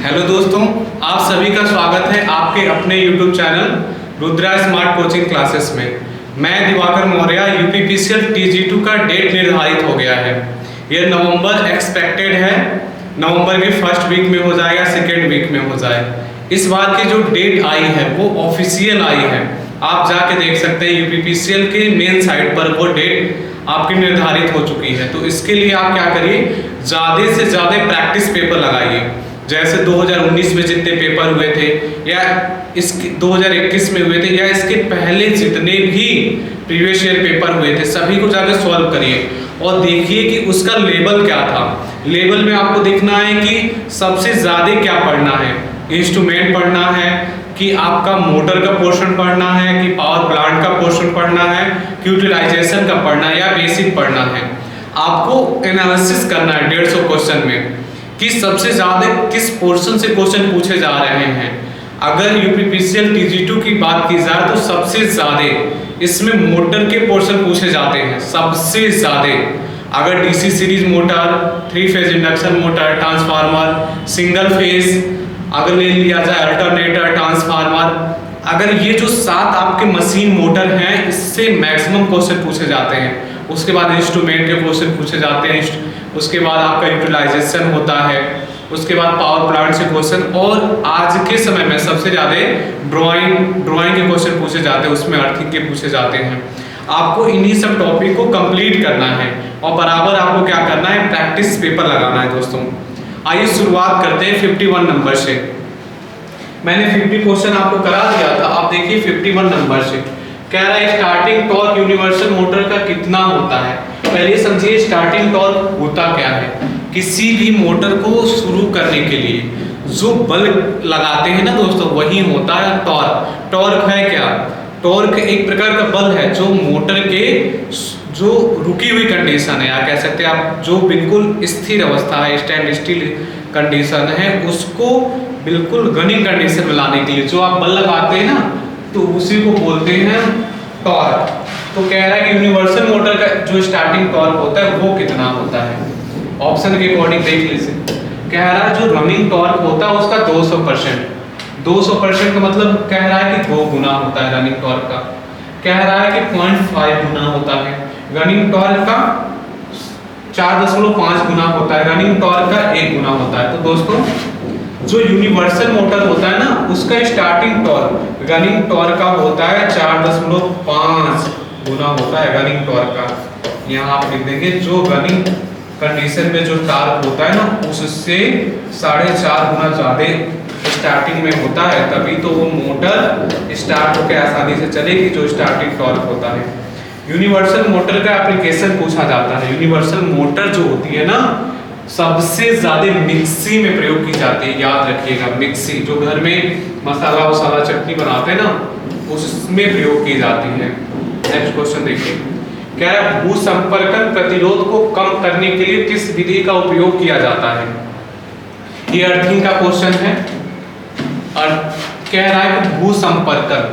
Hello दोस्तों, आप सभी का स्वागत है आपके अपने YouTube channel Rudra smart coaching classes में। मैं दिवाकर मौर्य। यूपीपीसीएल TG2 का डेट निर्धारित हो गया है। यह नवंबर एक्सपेक्टेड है, नवंबर के फर्स्ट वीक में हो जाएगा, सेकेंड वीक में हो जाए। इस बार की जो डेट आई है वो ऑफिशियल आई है, आप जाके देख सकते हैं यूपीपीसीएल के मेन साइट पर वो डेट आपकी निर्धारित हो चुकी है। तो इसके लिए आप क्या करिए, ज़्यादा से ज़्यादा प्रैक्टिस पेपर लगाइए। जैसे 2019 में जितने पेपर हुए थे या इसके 2021 में हुए थे या इसके पहले जितने भी प्रीवियस ईयर पेपर हुए थे सभी को जाकर सॉल्व करिए और देखिए कि उसका लेवल क्या था। लेवल में आपको देखना है कि सबसे ज़्यादा क्या पढ़ना है, इंस्ट्रूमेंट पढ़ना है कि आपका मोटर का पोर्शन पढ़ना है कि पावर प्लांट का पोर्शन पढ़ना है कि यूटिलाइजेशन का पढ़ना है या बेसिक पढ़ना है। आपको एनालिसिस करना है 150 क्वेश्चन में कि सबसे ज़्यादा किस पोर्शन से क्वेश्चन पूछे जा रहे हैं। अगर यूपीपीसीएल TG2 की बात की जाए तो सबसे ज़्यादा इसमें मोटर के पोर्शन पूछे जाते हैं, सबसे ज़्यादा। अगर DC series motor, 3 phase induction motor, transformer, single phase अगर ले लिया जाए, अल्टरनेटर, ट्रांसफार्मर, अगर ये जो 7 आपके मशीन मोटर हैं इससे मैक्सिमम क्वेश्चन पूछे जाते हैं। उसके बाद इंस्ट्रूमेंट के क्वेश्चन पूछे जाते हैं, उसके बाद आपका यूटिलाइजेशन होता है, उसके बाद पावर प्लांट से क्वेश्चन, और आज के समय में सबसे ज़्यादा ड्राइंग के क्वेश्चन पूछे जाते हैं, उसमें अर्थिंग के पूछे जाते हैं। आपको इन्हीं सब टॉपिक को कंप्लीट करना है और बराबर आपको क्या करना है, प्रैक्टिस पेपर लगाना है दोस्तों। आइए शुरुआत करते हैं 51 नंबर से। मैंने 50 क्वेश्चन आपको करा दिया था, आप देखिए 51 नंबर से कह रहा है स्टार्टिंग टॉर्क यूनिवर्सल मोटर का कितना होता है। पहले समझिए स्टार्टिंग टॉर्क होता क्या है। किसी भी मोटर को शुरू करने के लिए जो बल लगाते हैं ना दोस्तों, वही होता है टॉर्क। टॉर्क है क्या? टॉर्क एक प्रकार का बल है जो मोटर के जो रुकी हुई कंडीशन है, या कह सकते हैं आप जो बिल्कुल स्थिर अवस्था है, स्टैंड स्टिल कंडीशन है, उसको बिल्कुल रनिंग कंडीशन में लाने के लिए जो आप बल लगाते हैं ना, तो उसी को बोलते हैं टॉर्क। तो कह रहा है कि यूनिवर्सल मोटर का जो स्टार्टिंग टॉर्क होता है वो कितना होता है। ऑप्शन के अकॉर्डिंग देख लीजिए। कह रहा है जो रनिंग टॉर्क होता है उसका 200%। 200% का मतलब कह रहा है कि 2 गुना होता है रनिंग टॉर्क का। कह रहा है कि 0.5 गुना होता है रनिंग टॉर्क का, 4.5 गुना होता है रनिंग टॉर्क का, 1 गुना होता है। तो दोस्तों जो यूनिवर्सल मोटर होता है ना उसका स्टार्टिंग टॉर्क रनिंग टॉर्क का होता है 4.5 गुना होता है रनिंग टॉर्क का। यहाँ आप लिख देंगे जो रनिंग कंडीशन में जो टॉर्क होता है ना उससे 4.5 गुना ज़्यादा स्टार्टिंग में होता है, तभी तो वो मोटर स्टार्ट होकर आसानी से चलेगी, जो स्टार्टिंग टॉर्क होता है। यूनिवर्सल मोटर का एप्लीकेशन पूछा जाता है। यूनिवर्सल मोटर जो होती है ना सबसे ज्यादा मिक्सी में प्रयोग की जाती है, याद रखिएगा। मिक्सी जो घर में मसाला वसाला चटनी बनाते हैं ना उसमें प्रयोग की जाती है। नेक्स्ट क्वेश्चन देखिए, क्या है भूसंपर्कन प्रतिरोध को कम करने के लिए किस विधि का उपयोग किया जाता है। ये अर्थिंग का क्वेश्चन है और कह रहा है कि भूसंपर्कन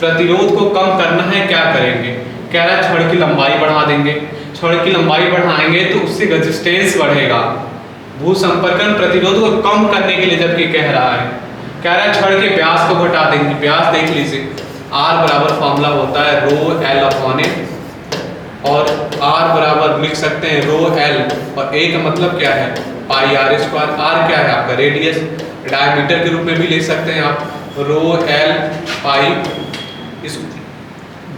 प्रतिरोध को कम करना है, क्या करेंगे। कह रहा है छड़ की लंबाई बढ़ा देंगे। छड़ की लंबाई बढ़ाएंगे तो उससे रेजिस्टेंस बढ़ेगा। भूसंपर्कन प्रतिरोध को कम करने के लिए जबकि कह रहा है छड़ के व्यास को घटा देंगे। व्यास देख लीजिए, R बराबर फॉर्मूला होता है ρl/a, और R बराबर लिख सकते हैं ρl, और A का मतलब क्या है πr²। R क्या है आपका रेडियस, डायमीटर के रूप में भी ले सकते हैं आप, ρl/π। इस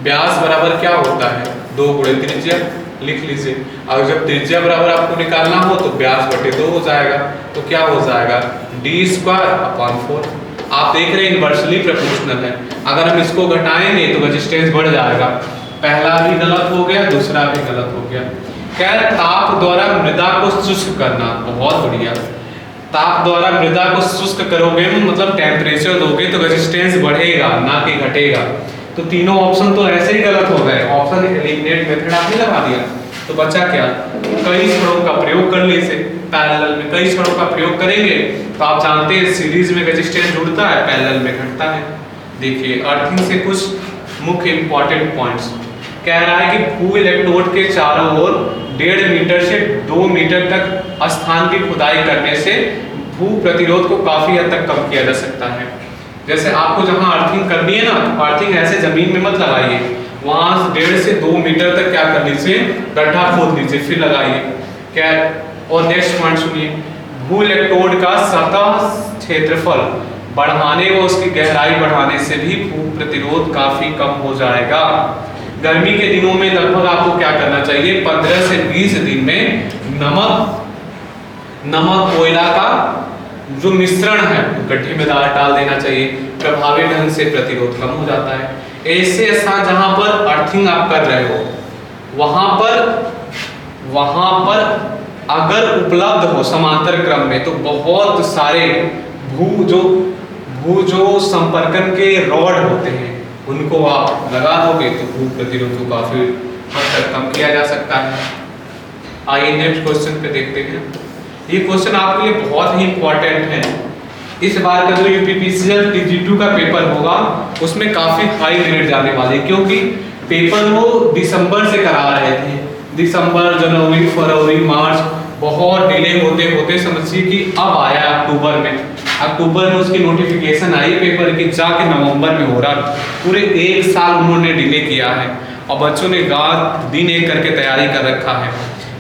व्यास बराबर क्या होता है 2 गुणे त्रिज्या, लिख लीजिए। अगर जब त्रिज्या बराबर आपको निकालना हो तो व्यास बटे 2 हो जाएगा, तो क्या हो जाएगा d²/4। आप देख रहे हैं इन्वर्सली प्रोपोर्शनल है। अगर हम इसको घटाएंगे तो रेजिस्टेंस बढ़ जाएगा। पहला भी गलत हो गया, दूसरा भी गलत हो गया। क्या ताप द्वारा मृदा को शुष्क करना, बहुत बढ़िया। ताप द्वारा मृदा को शुष्क करोगे मतलब टेम्परेचर दोगे तो रेजिस्टेंस बढ़ेगा ना कि घटेगा। तो तीनों ऑप्शन तो ऐसे ही गलत हो गए। ऑप्शन एलिमिनेट मेथड आपने लगा दिया तो बचा क्या, कई छड़ों का प्रयोग कर लीजिए। पैरेलल में कई छड़ों का प्रयोग करेंगे तो आप जानते हैं सीरीज में रेजिस्टेंस जुड़ता है, पैरेलल में घटता है। देखिए अर्थिंग से कुछ मुख्य इंपॉर्टेंट पॉइंट्स। कह रहा है कि भू इलेक्ट्रोड के चारों ओर 1.5 मीटर से 2 मीटर तक स्थान की खुदाई करने से भू प्रतिरोध को काफी हद तक कम किया जा सकता है। जैसे आपको जहां अर्थिंग करनी है ना, तो अर्थिंग ऐसे जमीन में मत लगाइए, वहां 1.5 से 2 मीटर तक क्या कर लीजिए, गड्ढा खोद लीजिए फिर लगाइए। क्या और नेक्स्ट पॉइंट सुनिए, भू इलेक्ट्रोड का सतह क्षेत्रफल बढ़ाने व उसकी गहराई बढ़ाने से भी भू प्रतिरोध काफी कम हो जाएगा। गर्मी के दिनों में लगभग आपको क्या करना चाहिए, 15 से 20 दिन में नमक कोयला का जो मिश्रण है गड्ढे में डाल देना चाहिए, प्रभावी ढंग से प्रतिरोध कम हो जाता है। ऐसे स्थान जहां पर अर्थिंग आप कर रहे हो वहां पर अगर उपलब्ध हो समांतर क्रम में तो बहुत सारे भू जो संपर्कन के रॉड होते हैं उनको आप लगा दोगे तो भू प्रतिरोध को काफी हद तक कम किया जा सकता है। आइए नेक्स्ट क्वेश्चन पे देखते हैं। ये क्वेश्चन आपके लिए बहुत ही इंपॉर्टेंट है। इस बार का जो यूपीपीसीएल TG2 का पेपर होगा उसमें काफी हाई ग्रेड जाने वाले, क्योंकि पेपर वो दिसंबर से करा रहे थे, दिसंबर, जनवरी, फरवरी, मार्च, बहुत डिले होते होते समझिए कि अब आया अक्टूबर में उसकी नोटिफिकेशन आई पेपर की, जाके नवंबर में हो रहा। पूरे 1 साल उन्होंने डिले किया है और बच्चों ने रात दिन एक करके तैयारी कर रखा है।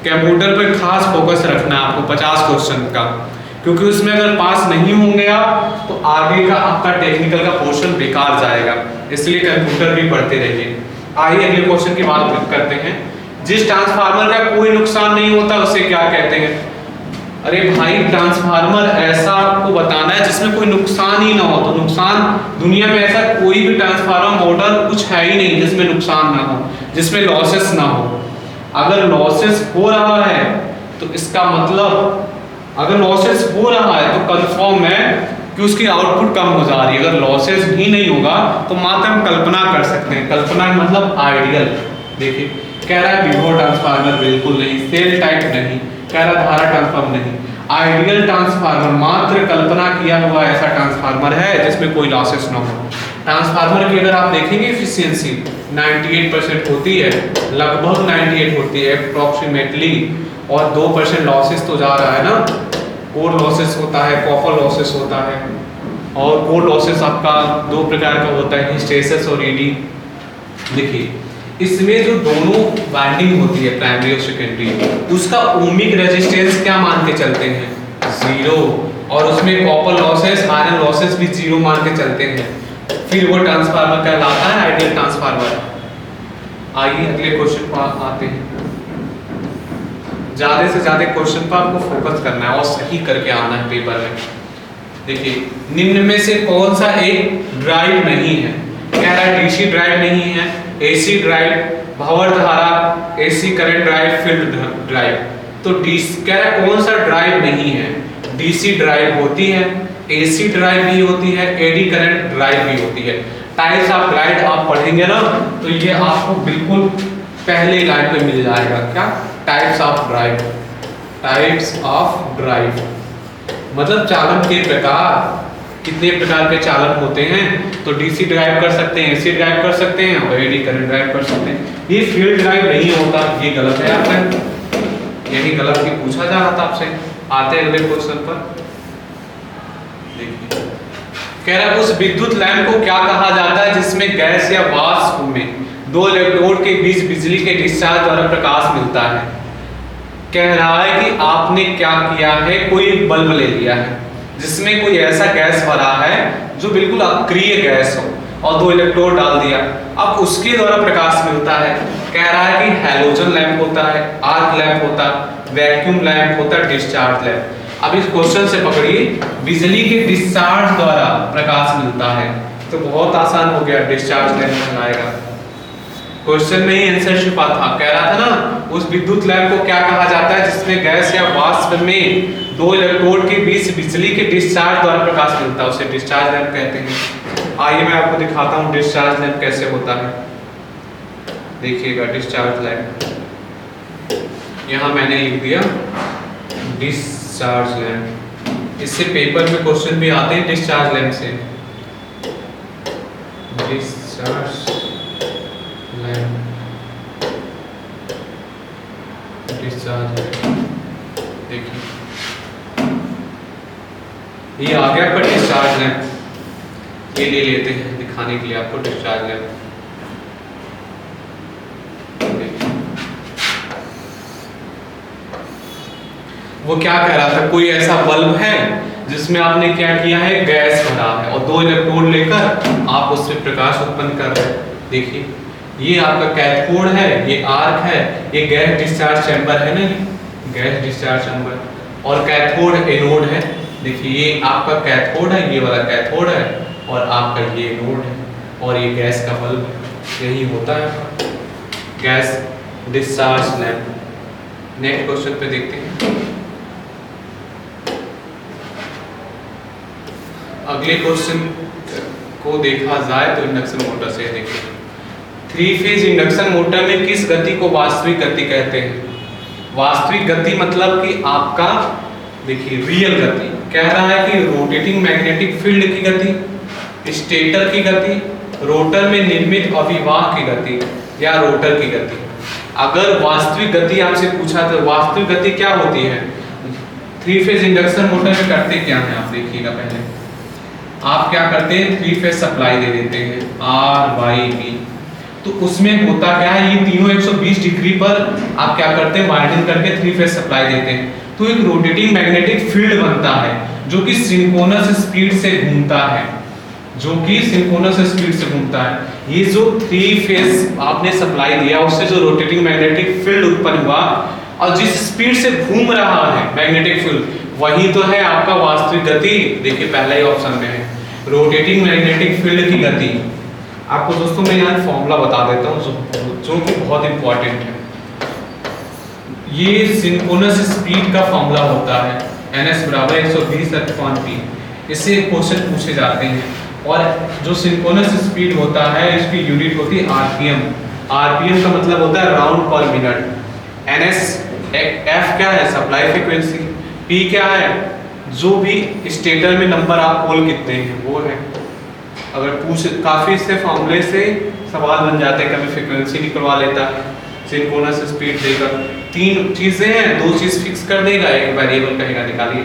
कंप्यूटर पर खास फोकस रखना है आपको 50 क्वेश्चन का, क्योंकि उसमें अगर पास नहीं होंगे आप तो आगे का आपका टेक्निकल का पोर्शन बेकार जाएगा, इसलिए कंप्यूटर भी पढ़ते रहिए। आइए अगले क्वेश्चन की बात करते हैं। जिस ट्रांसफार्मर का कोई नुकसान नहीं होता उसे क्या कहते हैं? अरे भाई, ट्रांसफार्मर ऐसा आपको बताना है जिसमें कोई नुकसान ही ना हो। तो नुकसान, दुनिया में ऐसा कोई भी ट्रांसफार्मर मॉडल कुछ है ही नहीं जिसमें नुकसान ना हो, जिसमें लॉसेस ना हो। अगर लॉसेस हो रहा है तो इसका मतलब, अगर लॉसेस हो रहा है तो कंफर्म है कि उसकी आउटपुट कम हो जा रही है। अगर लॉसेस ही नहीं होगा तो मात्र हम कल्पना कर सकते हैं, कल्पना मतलब आइडियल। देखिए कह रहा है विभव ट्रांसफार्मर बिल्कुल नहीं, सेल टाइप नहीं, कह रहा धारा ट्रांसफार्मर नहीं, आइडियल ट्रांसफार्मर मात्र कल्पना किया हुआ ऐसा ट्रांसफार्मर है जिसमें कोई लॉसेस ना हो। ट्रांसफार्मर की अगर आप देखेंगे एफिशिएंसी 98% होती है, लगभग 98 होती है अप्रॉक्सीमेटली, और 2% लॉसेस तो जा रहा है ना, कोर लॉसेस होता है, कॉपर लॉसेस होता है। और कोर लॉसेस आपका 2 प्रकार का होता है, हिस्टेरेसिस और ईडी। देखिए इसमें जो दोनों वाइंडिंग होती है प्राइमरी और सेकेंडरी, उसका ओमिक रेजिस्टेंस क्या मान के चलते हैं? 0। और उसमें कॉपर लॉसेस, आयरन लॉसेस भी 0 मान के चलते हैं, फिर वो ट्रांसफार्मर कहलाता है आइडियल ट्रांसफार्मर। आइए अगले क्वेश्चन पर आते हैं। ज्यादा से ज्यादा क्वेश्चन पर आपको फोकस करना है और सही करके आना है पेपर में। देखिए निम्न में से कौन सा एक ड्राइव नहीं है? कह रहा है डीसी ड्राइव नहीं है, एसी ड्राइव, भंवर धारा, AC current drive, field drive. तो कह रहा है कौन सा ड्राइव नहीं है? डीसी ड्राइव होती है, एसी ड्राइव भी होती है, एडी करंट ड्राइव भी होती है। टाइप्स ऑफ ड्राइव आप पढ़ेंगे ना तो ये आपको बिल्कुल पहले लाइन पे मिल जाएगा। क्या? Types of drive. Types of drive मतलब चालन के प्रकार, कितने प्रकार के चालन होते हैं। तो डीसी ड्राइव कर सकते हैं, एसी ड्राइव कर सकते हैं और एडी करंट ड्राइव कर सकते हैं। ये फील्ड ड्राइव नहीं होता, ये गलत है आपका, यही गलत ही पूछा जा रहा था आपसे। आते हैं अगले क्वेश्चन पर। देखिए कह रहा है उस विद्युत लैंप को क्या कहा जाता है जिसमें गैस या वाष्प में 2 इलेक्ट्रोड के बीच बिजली के डिस्चार्ज द्वारा प्रकाश मिलता है। कह रहा है कि आपने क्या किया है, कोई बल्ब ले लिया है जिसमें कोई ऐसा गैस भरा है जो बिल्कुल अक्रिय गैस हो और 2 इलेक्ट्रोड डाल दिया, अब उसके द्वारा प्रकाश मिलता है। कह रहा है कि हैलोजन लैंप होता है, आर्क लैंप होता है, वैक्यूम लैंप होता है, डिस्चार्ज लैंप। अब इस क्वेश्चन से पकड़िए, बिजली के डिस्चार्ज द्वारा प्रकाश मिलता है तो बहुत आसान हो गया, डिस्चार्ज लैंप बनाएगा। क्वेश्चन में ही आंसर छिपा था। कह रहा था ना उस विद्युत लैंप को क्या कहा जाता है जिसमें गैस या वाष्प में 2 इलेक्ट्रोड के बीच बिजली के डिस्चार्ज द्वारा प्रकाश मिलता है, उसे डिस्चार्ज लैंप कहते हैं। आइए मैं आपको दिखाता हूँ डिस्चार्ज लैंप कैसे होता है। देखिएगा डिस्चार्ज लैंप, यहाँ मैंने लिख दिया डिस्चार्ज लैंप। इससे पेपर में क्वेश्चन भी आते हैं डिस्चार्ज लैंप से। Discharge discharge. देखिए ये आ गया आपका डिस्चार्ज लैंप, ये ले लेते हैं दिखाने के लिए आपको डिस्चार्ज लैंप। वो क्या कह रहा था, कोई ऐसा बल्ब है जिसमें आपने क्या किया है, गैस भरा है और 2 इलेक्ट्रोड लेकर आप उससे प्रकाश उत्पन्न कर रहे हैं। देखिए ये आपका कैथोड है, ये आर्क है, ये गैस डिस्चार्ज चैम्बर है ना, ये गैस डिस्चार्ज चैम्बर, और कैथोड एनोड है। देखिए ये आपका कैथोड है, ये वाला कैथोड है, और आपका ये एनोड है, और ये गैस का बल्ब है। यही होता है gas discharge lamp. Next question पे देखते हैं। अगले क्वेश्चन को देखा जाए तो इंडक्शन मोटर से देखिए, 3 फेज इंडक्शन मोटर में किस गति को वास्तविक गति कहते हैं? वास्तविक गति मतलब कि आपका देखिए रियल गति कह रहा है कि रोटेटिंग मैग्नेटिक फील्ड की गति, स्टेटर की गति, रोटर में निर्मित अभिवाह की गति, या रोटर की गति। अगर वास्तविक गति आपसे पूछा तो वास्तविक गति क्या होती है? 3 फेज इंडक्शन मोटर में करते क्या है आप देखिएगा। पहले आप क्या करते हैं, 3 फेज सप्लाई दे देते हैं R/B, तो उसमें होता क्या है, ये तीनों 120 डिग्री पर आप क्या करते हैं, वाइंडिंग करके 3 फेज सप्लाई देते हैं, तो एक रोटेटिंग मैग्नेटिक फील्ड बनता है जो कि सिंक्रोनस स्पीड से घूमता है, जो कि सिंक्रोनस स्पीड से घूमता है। ये जो 3 फेज आपने सप्लाई दिया उससे जो रोटेटिंग मैग्नेटिक फील्ड उत्पन्न हुआ और जिस स्पीड से घूम रहा है मैग्नेटिक फील्ड, वही तो है आपका वास्तविक गति। देखिए पहला ही ऑप्शन में है रोटेटिंग मैग्नेटिक फील्ड की गति। आपको दोस्तों मैं यहाँ फॉर्मूला बता देता हूँ जो कि बहुत इंपॉर्टेंट है। ये सिंक्रोनस स्पीड का फॉर्मूला होता है ns = 120/p। इससे क्वेश्चन पूछे जाते हैं, और जो सिंक्रोनस स्पीड होता है इसकी यूनिट होती है आरपीएम। आरपीएम का मतलब होता है राउंड पर मिनट। ns f क्या है, सप्लाई फ्रीक्वेंसी, p क्या है, जो भी स्टेटर में नंबर आप पोल कितने हैं वो है। अगर पूछ काफी से फॉर्मूले से सवाल बन जाते हैं, कभी फ्रीक्वेंसी निकलवा लेता है, सिंक्रोनस स्पीड देकर, 3 चीजें हैं, 2 चीज फिक्स कर देगा, एक वेरिएबल कहेगा निकालिए।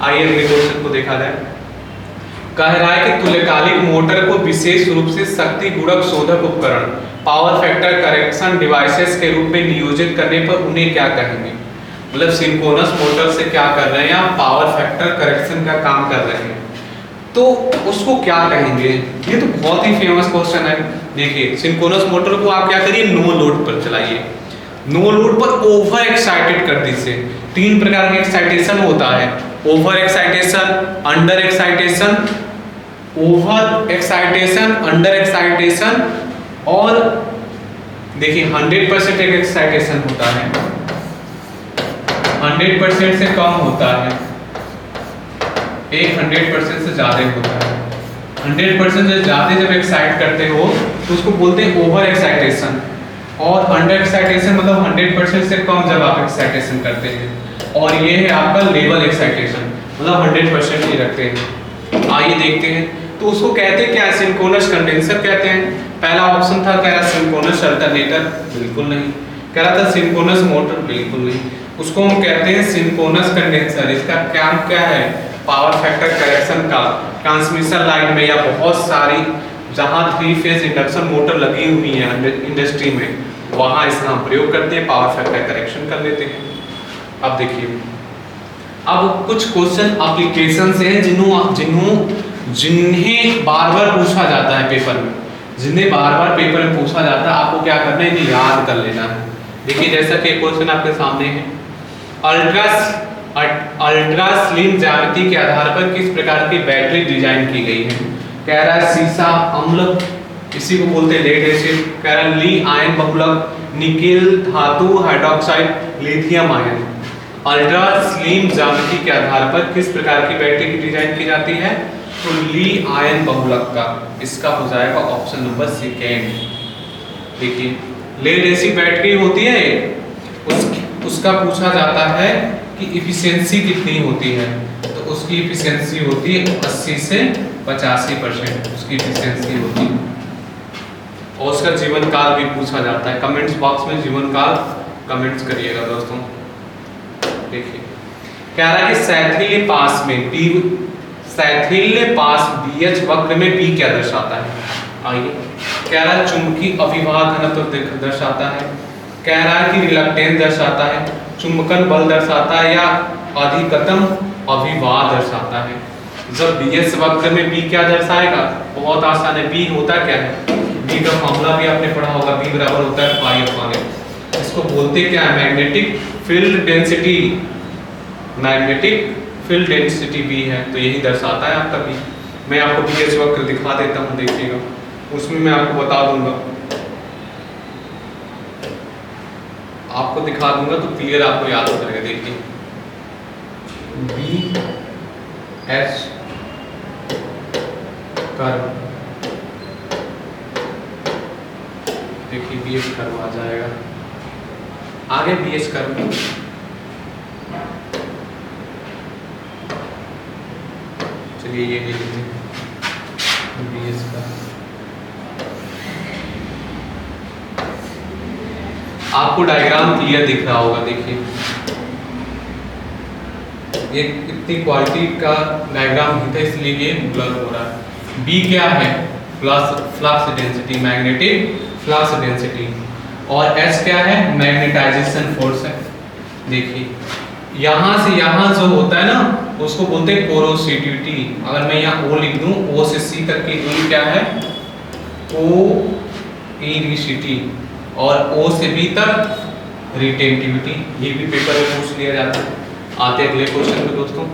आइए अगले क्वेश्चन को देखा जाए। कह रहा है कि तुल्यकालिक मोटर को विशेष रूप से शक्ति गुणक शोधक उपकरण पावर फैक्टर करेक्शन डिवाइसेस के रूप में नियोजित करने पर उन्हें क्या कहेंगे? मतलब सिंक्रोनस मोटर से क्या कर रहे हैं आप, पावर फैक्टर करेक्शन का काम कर रहे हैं, तो उसको क्या कहेंगे? ये तो बहुत ही फेमस क्वेश्चन है। देखिए सिंक्रोनस मोटर को आप क्या करिए, नो लोड पर चलाइए, नो लोड पर ओवर एक्साइटेड कर दीजिए। 3 प्रकार के एक्साइटेशन होता है, over excitation, under excitation, over excitation, under excitation, और देखिए 100% एक एक्साइटेशन होता है, 100% से कम होता है, एक 100% से ज्यादा होता है। 100% से ज्यादा जब एक्साइट करते हो तो उसको बोलते हैं ओवर एक्साइटेशन, और अंडर एक्साइटेशन मतलब 100% से कम जब आप एक्साइटेशन करते हैं, और ये है आपका लेवल एक्साइटेशन मतलब 100% ही रखते हैं। आइए देखते हैं, तो उसको कहते हैं क्या, सिंक्रोनस कंडेंसर कहते हैं। पहला ऑप्शन था, कह रहा सिंक्रोनस अल्टरनेटर, बिल्कुल नहीं। कह रहा था सिंक्रोनस मोटर, बिल्कुल नहीं। उसको हम कहते हैं सिंक्रोनस कंडेंसर। इसका काम क्या है, पावर फैक्टर करेक्शन का, ट्रांसमिशन लाइन में या बहुत सारी जहां 3 फेज इंडक्शन मोटर लगी हुई है इंडस्ट्री में, वहां इसका हम प्रयोग करते हैं, पावर फैक्टर करेक्शन कर लेते हैं। अब देखिए, अब कुछ क्वेश्चन एप्लीकेशन से हैं जिन्हें बार बार पूछा जाता है पेपर में, जिन्हें बार बार पेपर में पूछा जाता है, आपको क्या करना है, इन्हें याद कर लेना है। देखिए जैसा कि क्वेश्चन आपके सामने है, अल्ट्रा स्लिम ज्यामिति के आधार पर किस प्रकार की बैटरी डिजाइन की गई है? कह रहा है सीसा अम्ल, इसी को बोलते हैं लेड एसिड। कह रहा है ली आयन बहुलक, निकेल धातु hydroxide, lithium ion. Ultra slim ज्यामिति के आधार पर किस प्रकार की बैटरी की डिजाइन की जाती है? तो ली आयन बहुलक का, इसका हो जाएगा ऑप्शन नंबर 2। देखिए लेड एसिड बैटरी होती है, उसका पूछा जाता है कि इफिशियंसी कितनी होती है, तो उसकी इफिशियंसी होती है 80 से 85% उसकी इफिशियंसी होती है। और उसका जीवन काल भी पूछा जाता है, कमेंट्स बॉक्स में जीवन काल कमेंट्स करिएगा दोस्तों। देखिए कह रहा है कि सैथरी के पास में शैथिल्य पास BH वक्र में B क्या दर्शाता है? आइए, कह रहा है चुंबकीय अभिवाह घनत्व दर्शाता है, कह रहा है कि रिलक्टेंस दर्शाता है, चुंबकन बल दर्शाता है, या अधिकतम अभिवाह दर्शाता है। जब BH वक्र में B क्या दर्शाएगा? बहुत आसान है, B होता क्या है? B का फॉर्मूला भी आपने पढ़ा होगा, B बराबर होता है π/a। इसको बोलते क्या है? Magnetic field density. Magnetic field density B है, तो यही दर्शाता है आपका B। मैं आपको BH वक्र दिखा देता हूँ, देखिएगा, उसमें मैं आपको बता दूंगा, आपको दिखा दूंगा तो क्लियर आपको याद हो जाएगा। देखिए BH कर्व, देखिए BH कर्व आ जाएगा, आगे BH कर्व, चलिए ये ले लीजिए BH का। आपको डायग्राम क्लियर दिख रहा होगा, देखिए ये इतनी क्वालिटी का डायग्राम नहीं था, इसलिए ये ब्लर हो रहा है। B क्या है? Flux density, magnetic flux density, और H क्या है? मैग्नेटाइजेशन फोर्स है। देखिए यहाँ से यहाँ जो होता है ना, उसको बोलते हैं पोरोसिटी। अगर मैं यहाँ O लिख दूं, O से C तक की दूरी क्या है? पोरिसिटी, और O से B तक रिटेंटिविटी। ये भी पेपर में पूछ लिया जाता है। आते अगले क्वेश्चन पे दोस्तों।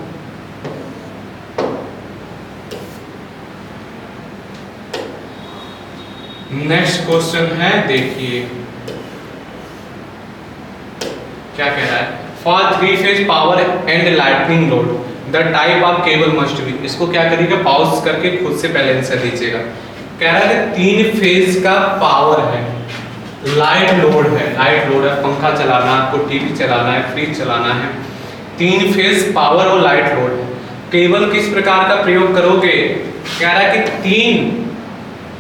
नेक्स्ट क्वेश्चन है, देखिए क्या कह रहा है? For 3 phase power and lightning load the type of cable must be. इसको क्या करिएगा? पॉज करके खुद से पहले आंसर दीजिएगा। कह रहा है कि 3 फेज का पावर है, लाइट लोड है, लाइट लोड है, पंखा चलाना, आपको टीवी चलाना है, फ्रिज चलाना है, 3 फेज पावर और लाइट लोड है। केबल किस प्रकार का प्रयोग करोगे? कह रहा है कि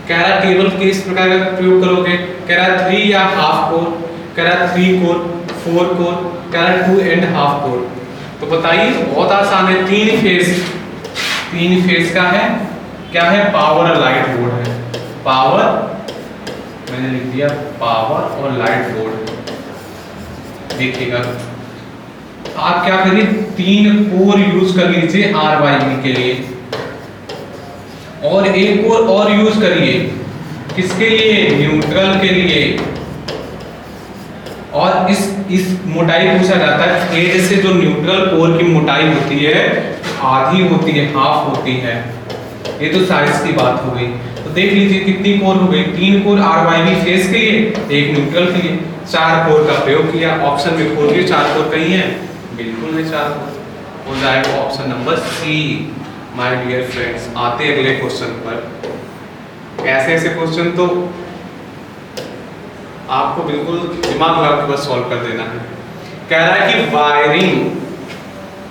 कह रहा है केबल किस प्रकार का प्रयोग करोगे? कह रहा है 3 या हाफ कोर, कह रहा है 3 कोर, 4 कोर, कह रहा है 2.5 कोर। तो बताइए, बहुत आसान है। 3 फेज का है, क्या है? पावर और लाइट लोड है। पावर मैंने लिख दिया, पावर और लाइट लोड। देखिएगा, आप क्या करिए? 3 कोर यूज कर लीजिए RYB के लिए, और एक कोर और यूज करिए, किसके लिए? न्यूट्रल के लिए। और इस मोटाई पूछा जाता है, थ्रेड से जो न्यूट्रल कोर की मोटाई होती है आधी होती है, हाफ होती है। ये तो साइज की बात हो गई। तो देख लीजिए कितनी कोर हो गई? 3 कोर RYB फेस के लिए, एक न्यूट्रल के लिए, 4 कोर का प्रयोग किया। ऑप्शन में खोलिए 4 कोर कहीं है? बिल्कुल है, 4 कोर हो जाएगा option number C। My dear friends, आते अगले क्वेश्चन पर। ऐसे क्वेश्चन तो आपको बिल्कुल दिमाग लगा के बस सॉल्व कर देना है। कह रहा है कि वायरिंग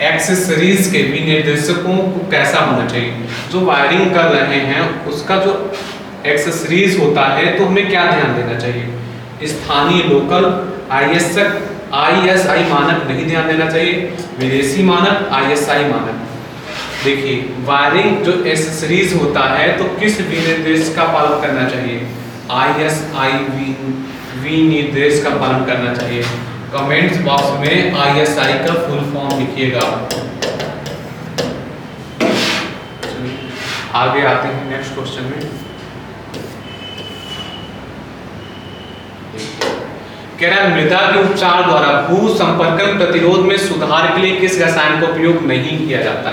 एक्सेसरीज के विनिर्देशकों को कैसा होना चाहिए? जो वायरिंग कर रहे हैं उसका जो एक्सेसरीज होता है, तो हमें क्या ध्यान देना चाहिए? स्थानीय लोकल ISI मानक नहीं ध्यान देना चाहिए, विदेशी मानक ISI मानक। देखिए, वायरिंग जो एक्सेसरीज होता है तो किस विनिर्देश का पालन करना चाहिए? ISI विनिर्देश का पालन करना चाहिए। कमेंट्स बॉक्स में ISI का फुल फॉर्म लिखिएगा। आगे आते हैं नेक्स्ट क्वेश्चन में। कह रहा है मृदा के उपचार द्वारा भू संपर्कन प्रतिरोध में सुधार के लिए किस रसायन का उपयोग नहीं किया जाता?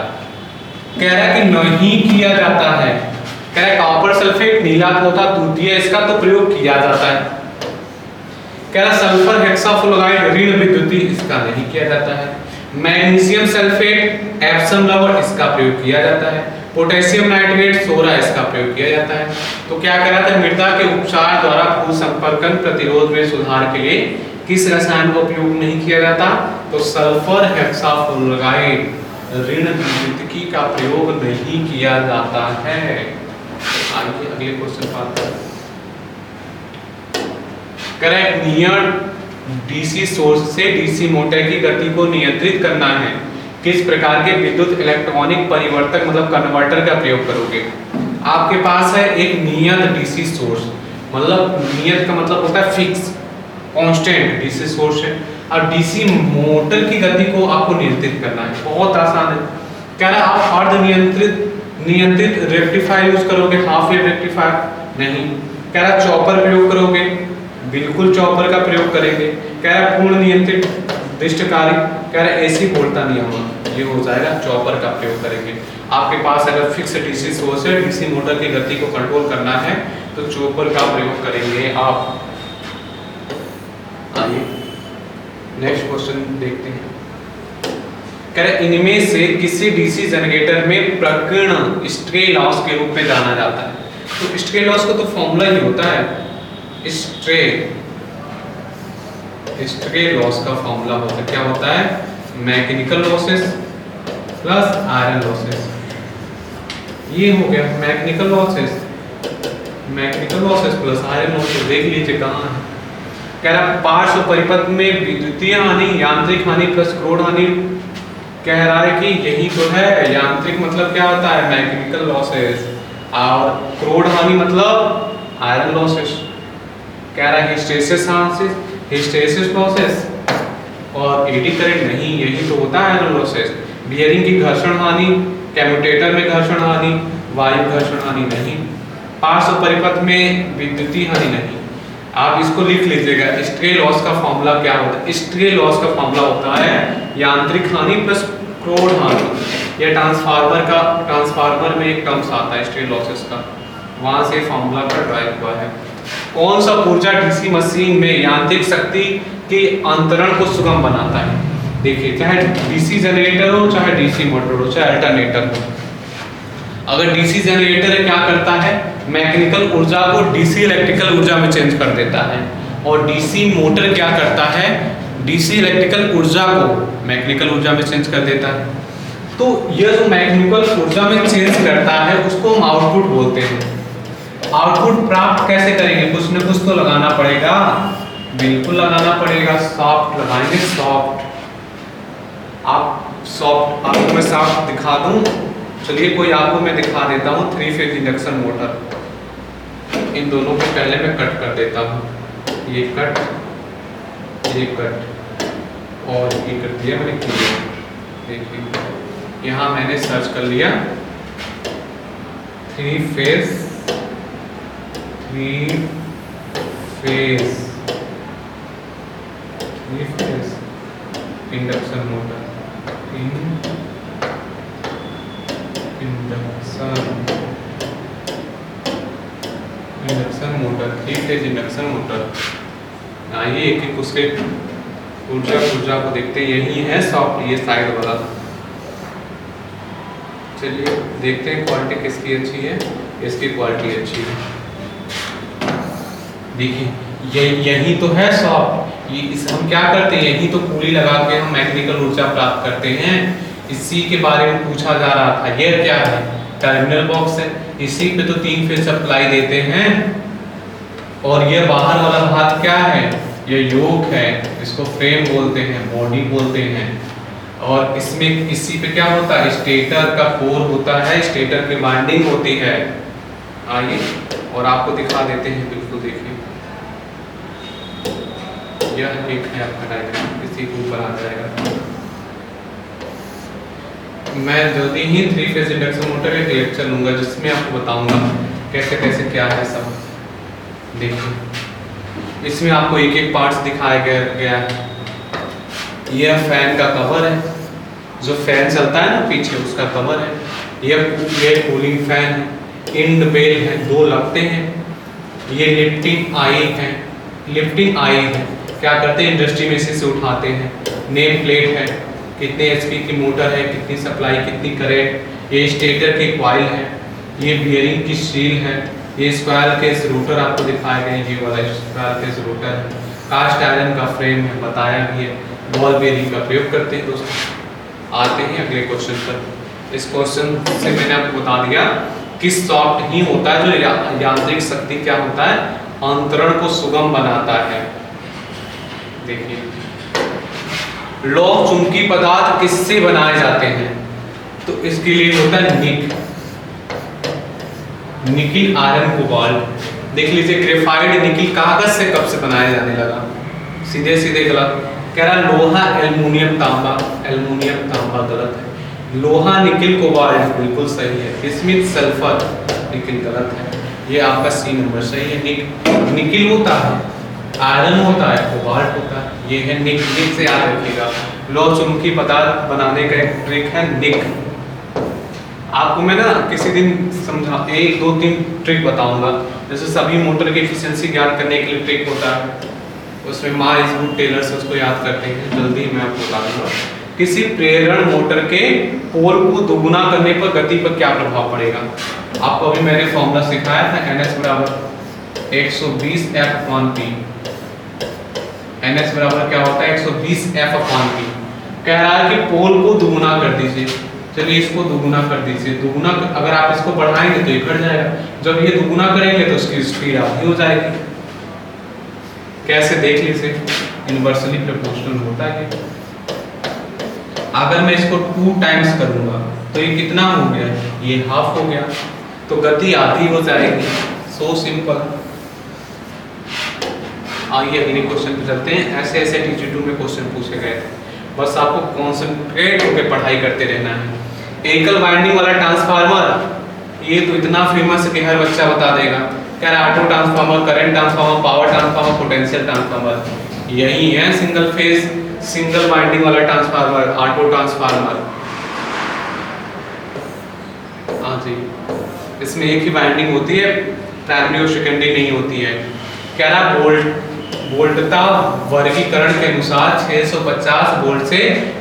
कह रहा है कि नहीं किया जाता है। कह रहा है कॉपर सल्फेट, नीला पोता, तूतिया, इसका तो प्रयोग किया जाता है। कह रहा है सल्फर हेक्साफ्लोराइड ऋण विद्युती, इसका नहीं किया जाता है। मैग्नीशियम सल्फेट, एप्सम लवण, इसका प्रयोग किया जाता है। पोटेशियम नाइट्रेट, सोरा, इसका प्रयोग किया जाता है। तो क्या कह रहा था? मृदा के उपचार द्वारा भू संपर्कन प्रतिरोध में सुधार के लिए किस रसायन का उपयोग नहीं किया जाता? तो सल्फर हेक्साफ्लोराइड ऋण विद्युतीकी का प्रयोग नहीं किया जाता है। आइए अगले क्वेश्चन पर आते हैं। करेक्ट, नियर डीसी सोर्स से डीसी मोटर की गति को नियंत्रित करना है। किस प्रकार के विद्युत इलेक्ट्रॉनिक परिवर्तक मतलब कन्वर्टर का प्रयोग करोगे। आपके पास है एक नियत डीसी सोर्स, मतलब नियत का मतलब होता है फिक्स कांस्टेंट डीसी सोर्स है, और डीसी मोटर की गति को आपको नियंत्रित करना है। बहुत आसान है। कह रहा है आप अर्ध नियंत्रित रेक्टिफायर यूज करोगे, हाफ वेव रेक्टिफायर नहीं। कह रहा है चॉपर प्रयोग करोगे, बिल्कुल चॉपर का प्रयोग करेंगे। कह रहा है पूर्ण नियंत्रित दृष्टकारी, कह रहा है एसी वोल्टा नियमन, ये हो जाएगा चॉपर का प्रयोग करेंगे। आपके पास अगर फिक्स डीसी सोर्स है, डीसी मोटर की गति को कंट्रोल करना है तो चॉपर का प्रयोग करेंगे आप। आइए नेक्स्ट क्वेश्चन देखते हैं। कह रहे इनमें से किसी डीसी जनरेटर में प्रकीर्ण स्ट्रे लॉस के रूप में जाना जाता है। तो स्ट्रे लॉस का तो फॉर्मूला ही होता है, स्ट्रे लॉस का फॉर्मूला होता है, क्या होता है, mechanical losses plus iron losses. ये हो गया mechanical losses plus iron losses. देख लीजिए कहाँ है। कह रहा पार्श्व परिपथ में विद्युतीय हानि, यांत्रिक हानि प्लस क्रोड हानि। कह रहा है कि यही तो है, यांत्रिक मतलब क्या होता है, मैकेनिकल लॉसेस, और क्रोड हानि मतलब आयरन लॉसेस। कह रहा है हिस्टेरिसिस लॉसेस और एडी करंट नहीं, यही तो होता है आयरन लॉसेस। बियरिंग की घर्षण हानि, कम्यूटेटर में घर्षण हानि, वायु घर्षण हानि नहीं, पार्श्व परिपथ में विद्युतीय हानि नहीं। आप इसको लिख लीजिएगा। स्ट्रे लॉस का फॉर्मूला क्या होता है, स्ट्रे लॉस का फॉर्मूला होता है यांत्रिक हानि प्लस क्रोड हानि। यह ट्रांसफार्मर में एक टर्म्स आता है स्ट्रे लॉसेस का, वहां से फॉर्मूला का ड्राइव हुआ है। कौन सा ऊर्जा डीसी मशीन में यांत्रिक शक्ति के अंतरण को सुगम बनाता है। देखिए चाहे डीसी जनरेटर हो, चाहे डीसी मोटर हो, चाहे अल्टरनेटर हो, अगर डीसी जनरेटर क्या करता है, मैकेनिकल ऊर्जा को डीसी इलेक्ट्रिकल ऊर्जा में चेंज कर देता है, और डीसी मोटर क्या करता है, डीसी इलेक्ट्रिकल ऊर्जा को मैकेनिकल ऊर्जा में चेंज कर देता है। तो यह जो मैकेनिकल ऊर्जा में चेंज करता है उसको हम आउटपुट बोलते हैं। आउटपुट प्राप्त कैसे करेंगे, कुछ न कुछ तो लगाना पड़ेगा, बिल्कुल लगाना पड़ेगा। सॉफ्ट लगाएंगे, सॉफ्ट। आपको मैं सॉफ्ट दिखा दूं, चलिए कोई आपको मैं दिखा देता हूँ। 3 फेज इंडक्शन मोटर, इन दोनों को पहले मैं कट कर देता हूँ। ये कट और ये कर दिया मैंने क्लियर। देखिए यहाँ मैंने सर्च कर लिया 3 phase induction motor, induction motor, 3 phase induction motor. आइए एक एक उसके ऊर्जा को देखते हैं। यही है सॉफ्ट, ये साइड वाला। चलिए देखते हैं क्वालिटी किसकी अच्छी है, इसकी क्वालिटी अच्छी है। देखिए यही तो है सॉफ्ट। ये इस हम क्या करते हैं, यही तो पुली लगा के हम मैकेनिकल ऊर्जा प्राप्त करते हैं। इसी के बारे में पूछा जा रहा था। ये क्या है, टर्मिनल बॉक्स है, इसी पे तो 3 फेज सप्लाई देते हैं। और ये बाहर वाला भाग क्या है, ये योक है, इसको फ्रेम बोलते हैं, बॉडी बोलते हैं। और इसमें इसी पे क्या होता है, स्टेटर का कोर होता है, स्टेटर की वाइंडिंग होती है। आइए और आपको दिखा देते हैं, बिल्कुल देखिए यह एक है आपका डायग्राम, इसी के ऊपर आ जाएगा। मैं जल्दी ही 3 फेज इंडक्शन मोटर एक लेक्चर लूंगा जिसमें आपको बताऊंगा कैसे कैसे क्या है सब। देखिए इसमें आपको एक एक पार्ट्स दिखाया गया है। यह फैन का कवर है, जो फैन चलता है ना पीछे उसका कवर है। यह कूलिंग फैन है, इंड बेल है, 2 लगते हैं। ये लिफ्टिंग आई है, क्या करते हैं, इंडस्ट्री में इसे उठाते हैं। नेम प्लेट है, कितने एचपी की मोटर है, कितनी सप्लाई, कितनी करंट। ये स्टेटर की कॉइल है, ये बियरिंग की सील है, ये स्क्वायर केस रोटर आपको दिखाया गया है, ये वाला स्क्वायर केस रोटर है। कास्ट आयरन का फ्रेम है, बताया भी है। बॉल बेयरिंग का प्रयोग करते हैं दोस्तों। आते हैं अगले क्वेश्चन पर। इस क्वेश्चन से मैंने आपको बता दिया कि सॉफ्ट ही होता है जो यांत्रिक शक्ति क्या होता है, अंतरण को सुगम बनाता है। देखिए लौह चुंबकीय पदार्थ किससे बनाए जाते हैं? तो इसके लिए होता है निकिल आयरन कोबाल्ट। देख लीजिए ग्रेफाइट निकिल कागज से कब से बनाया जाने लगा? सीधे सीधे गलत। कह रहा लोहा एल्युमिनियम तांबा, एल्युमिनियम तांबा गलत है। लोहा निकिल कोबाल्ट बिल्कुल सही है। बिस्मिथ सल्फर निकिल गलत है। ये आपका सी नंबर सही है। निकिल होता है, आयरन होता है, कोबाल्ट होता है। ये है निक। निक से याद रखिएगा, लौह चुंबकीय पदार्थ बनाने का एक ट्रिक है निक। आपको मैं ना किसी दिन समझा 1 2 3 ट्रिक बताऊंगा। जैसे सभी मोटर की एफिशिएंसी ज्ञात करने के लिए ट्रिक होता है, उसमें माँ इज गुड टेलर से उसको याद करते हैं। जल्दी मैं आपको बता दूंगा। किसी प्रेरण मोटर के पोल को दोगुना करने पर गति पर क्या प्रभाव पड़ेगा? आपको अभी मैंने फॉर्मूला सिखाया था, NS बराबर 120 F/P। NS बराबर क्या होता है? 120 F/P। कह रहा है कि पोल को दोगुना कर दीजिए। चलिए इसको दोगुना कर दीजिए। दोगुना अगर आप इसको बढ़ाएंगे तो ये घट जाएगा, जब ये दोगुना करेंगे तो उसकी स्पीड आधी हो जाएगी। कैसे? देख लीजिए, इनवर्सली प्रोपोर्शनल होता है। अगर मैं इसको 2 टाइम्स करूंगा तो ये कितना हो गया? ये हाफ हो गया, तो गति आधी हो जाएगी। So simple. आइए अगले क्वेश्चन पे चलते हैं। ऐसे ऐसे TG2 में क्वेश्चन पूछे गए थे, बस आपको कॉन्सेंट्रेट होकर पढ़ाई करते रहना है। एकल वाइंडिंग वाला ट्रांसफार्मर, ये तो इतना फेमस है कि हर बच्चा बता देगा। क्या है? Auto transformer, current transformer, power transformer, potential transformer. यही है सिंगल फेज सिंगल वाइंडिंग वाला ट्रांसफार्मर, ऑटो ट्रांसफार्मर। हाँ जी, इसमें एक ही वाइंडिंग होती है, प्राइमरी और सेकेंडरी नहीं होती है। कह रहा वोल्टता वर्गीकरण के अनुसार 650 वोल्ट से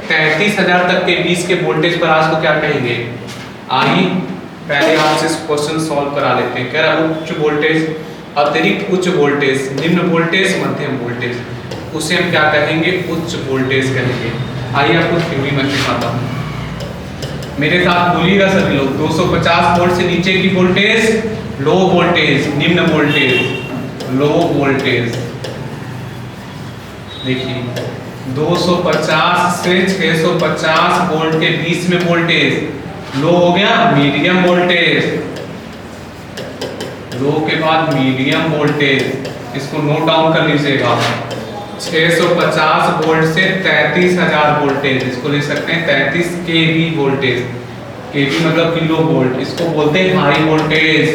33,000 तक के बीच के वोल्टेज पर आज को क्या कहेंगे? आइए पहले आपसे इस क्वेश्चन सॉल्व करा लेते हैं। कह रहा उच्च वोल्टेज, अतिरिक्त उच्च वोल्टेज, निम्न वोल्टेज, मध्यम वोल्टेज, उसे हम क्या कहेंगे? उच्च वोल्टेज कहेंगे। आइए आपको थ्योरी में दिखाता हूँ, मेरे साथ बोलिएगा सभी लोग। 250 वोल्ट से नीचे की वोल्टेज लो वोल्टेज, निम्न वोल्टेज लो वोल्टेज। देखिए 250 से 650 वोल्ट के बीच में वोल्टेज लो हो गया, मीडियम वोल्टेज, लो के बाद मीडियम वोल्टेज। इसको नोट डाउन कर लीजिएगा। 650 वोल्ट से 33,000 वोल्टेज, इसको ले सकते हैं 33 kV वोल्टेज। kV मतलब किलो वोल्ट, इसको बोलते हैं हाई वोल्टेज।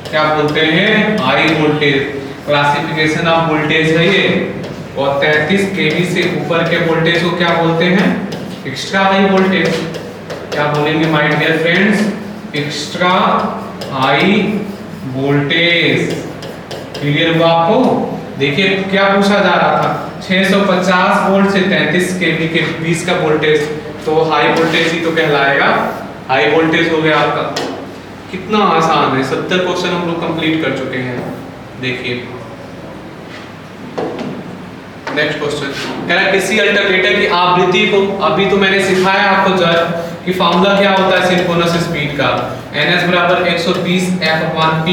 क्या बोलते हैं? High voltage. Classification of voltage है ये। और 33 kV से ऊपर के वोल्टेज को क्या बोलते हैं? Extra high voltage. क्या बोलेंगे my dear friends? Extra high voltage. Clear हुआ आपको? देखिए क्या पूछा जा रहा था, 650 वोल्ट से 33 kV के बीच का वोल्टेज, तो हाई वोल्टेज ही तो कहलाएगा। हाई वोल्टेज हो गया आपका। कितना आसान है, 70 क्वेश्चन हम लोग कंप्लीट कर चुके हैं। देखिए नेक्स्ट क्वेश्चन कह रहा है किसी अल्टरनेटर की आवृत्ति को, अभी तो मैंने सिखाया आपको जब कि फार्मूला क्या होता है सिंक्रोनस स्पीड का, NS बराबर 120 F/P।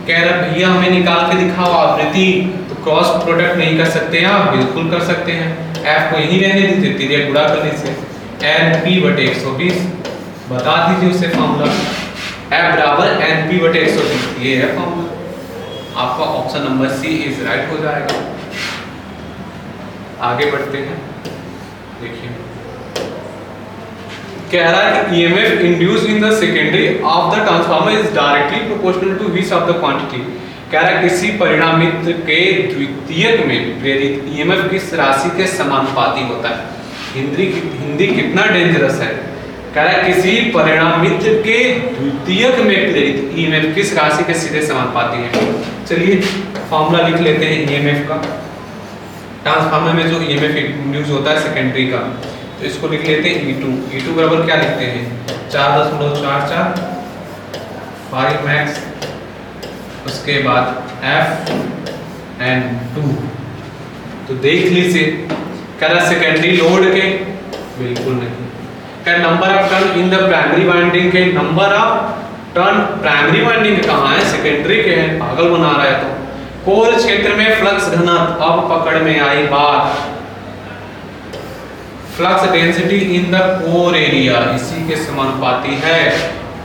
कह रहा भैया हमें निकाल के दिखाओ आवृत्ति, तो क्रॉस प्रोडक्ट नहीं कर सकते हैं आप? बिल्कुल कर सकते हैं। F को यही रहने दीजिए, तिरिया गुणा कर दीजिए, NP/120 बता दीजिए उससे फार्मूला। F बराबर NP/120, ये है फार्मूला। आपका option number C is right हो जाएगा। आगे बढ़ते हैं। देखिए कह रहा है कि EMF induced in the secondary of the transformer is directly proportional to which of the quantity. कह रहा है किसी परिणामित्र के द्वितीयक में प्रेरित EMF किस राशि के समानुपाती होता है? हिंदी कितना डेंजरस है। कह रहा है किसी परिणामित्र के द्वितीयक में प्रेरित EMF किस राशि के सीधे समानुपाती है? चलिए फॉर्मूला लिख लेते हैं EMF का। ट्रांसफार्मर में जो EMF इंड्यूस होता है सेकेंडरी का, तो इसको लिख लेते हैं E2। E2 बराबर क्या लिखते हैं? 4.44 5 मैक्स, उसके बाद Fn2। तो देख लीजिए कह रहा सेकेंडरी लोड के, बिल्कुल नहीं। क्या number of turn in the primary winding के, number of turn primary winding के कहाँ है? सेकेंडरी के हैं, पागल बना रहा है। तो कोर क्षेत्र में फ्लक्स घनत्व, अब पकड़ में आई बात। Flux density in the core area इसी के समानुपाती है।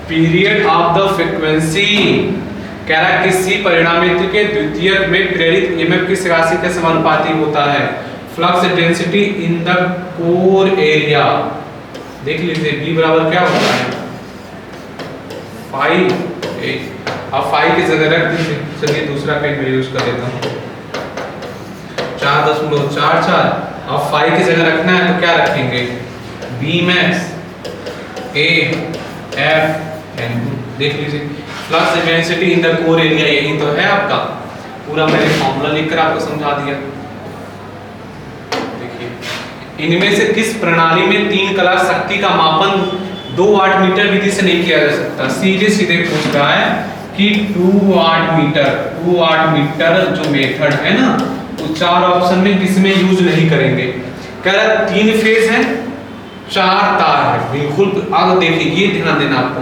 पीरियड ऑफ द फ्रीक्वेंसी कह रहा है किसी परिणामित के द्वितीयक में प्रेरित ईएमएफ किस राशि के समानुपाती होता है। Flux density in the core area देख लीजिए B बराबर क्या होता है 5। अब 5 की जगह रख दीजिए। चलिए दूसरा पेन में यूज कर लेता हूँ 4.44। अब 5 की जगह रखना है तो क्या रखेंगे B max A F N देख लीजिए। Flux density in the core area यही तो है आपका। पूरा मैंने फॉर्मूला लिखकर आपको समझा दिया। देखिए इनमें से किस प्रणाली में 3 कला शक्ति का मापन 2 वाट मीटर विधि से नहीं किया जा सकता। सीधे सीधे पूछ रहा है कि 2 वाट मीटर जो मेथड है ना तो 4 ऑप्शन में किसमें यूज नहीं करेंगे। कह रहा 3 फेज है 4 तार है बिल्कुल। अब देखिए ये ध्यान देना आपको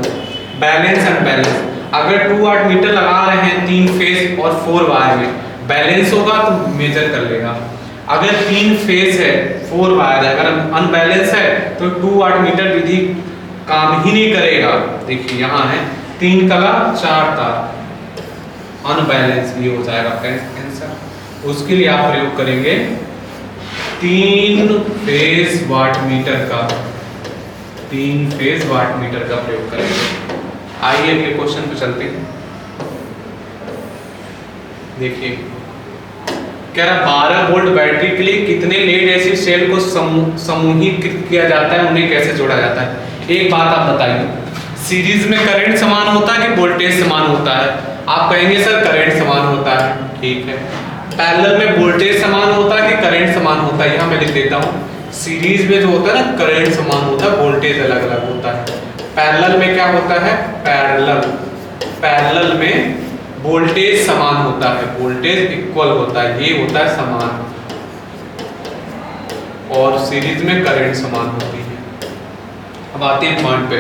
बैलेंस एंड बैलेंस। अगर 2 वाट मीटर लगा रहे हैं 3 फेज और 4 वायर में बैलेंस होगा तो मेजर कर लेगा। अगर 3 फेज है 4 वायर है अगर अनबैलेंस है तो 2 वाट मीटर विधि काम ही नहीं करेगा। देखिए यहाँ है 3 कला 4 तार अनबैलेंस भी हो जाएगा आंसर। उसके लिए आप प्रयोग करेंगे 3 फेज वाट मीटर का 3 फेज वाट मीटर का प्रयोग करेंगे। आइए अगले क्वेश्चन पे चलते हैं। देखिए कह रहा 12 वोल्ट बैटरी के लिए कितने लेड एसिड सेल को समूहीकृत किया जाता है उन्हें कैसे जोड़ा जाता है। एक बात आप बताइए सीरीज में करंट समान होता है कि वोल्टेज समान होता है। आप कहेंगे सर करंट समान होता है ठीक है। पैरेलल में वोल्टेज समान होता है कि करंट समान होता है। यहाँ मैं लिख देता हूँ सीरीज में जो होता है ना करंट समान होता है वोल्टेज अलग अलग होता है। पैरेलल में क्या होता है पैरेलल में वोल्टेज समान होता है वोल्टेज इक्वल होता है ये होता है समान और सीरीज में करंट समान होती है। अब आते हैं पॉइंट पे।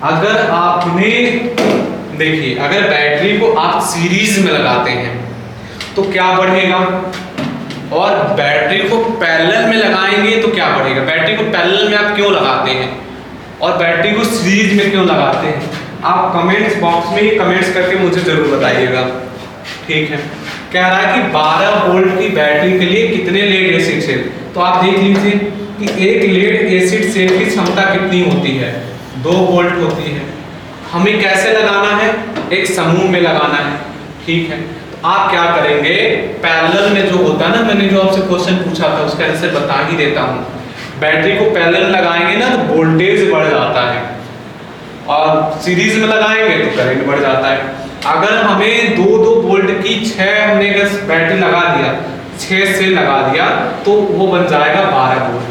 अगर आपने देखिए अगर बैटरी को आप सीरीज में लगाते हैं तो क्या बढ़ेगा और बैटरी को पैरेलल में लगाएंगे तो क्या बढ़ेगा। बैटरी को पैरेलल में आप क्यों लगाते हैं और बैटरी को सीरीज में क्यों लगाते हैं। आप कमेंट्स बॉक्स में ही कमेंट्स करके मुझे जरूर बताइएगा ठीक है। कह रहा है कि 12 वोल्ट की बैटरी के लिए कितने लेड एसिड सेल। तो आप देख लीजिए कि एक लेड एसिड सेल की क्षमता कितनी होती है 2 वोल्ट होती है। हमें कैसे लगाना है एक समूह में लगाना है ठीक है। तो आप क्या करेंगे पैरेलल में जो होता है ना मैंने जो आपसे क्वेश्चन पूछा था उसका आंसर बता ही देता हूँ। बैटरी को पैरेलल लगाएंगे ना तो वोल्टेज बढ़ जाता है और सीरीज में लगाएंगे तो करंट बढ़ जाता है। अगर हमें 2 वोल्ट की 6 हमने अगर बैटरी लगा दिया 6 से लगा दिया तो वो बन जाएगा 12 वोल्ट।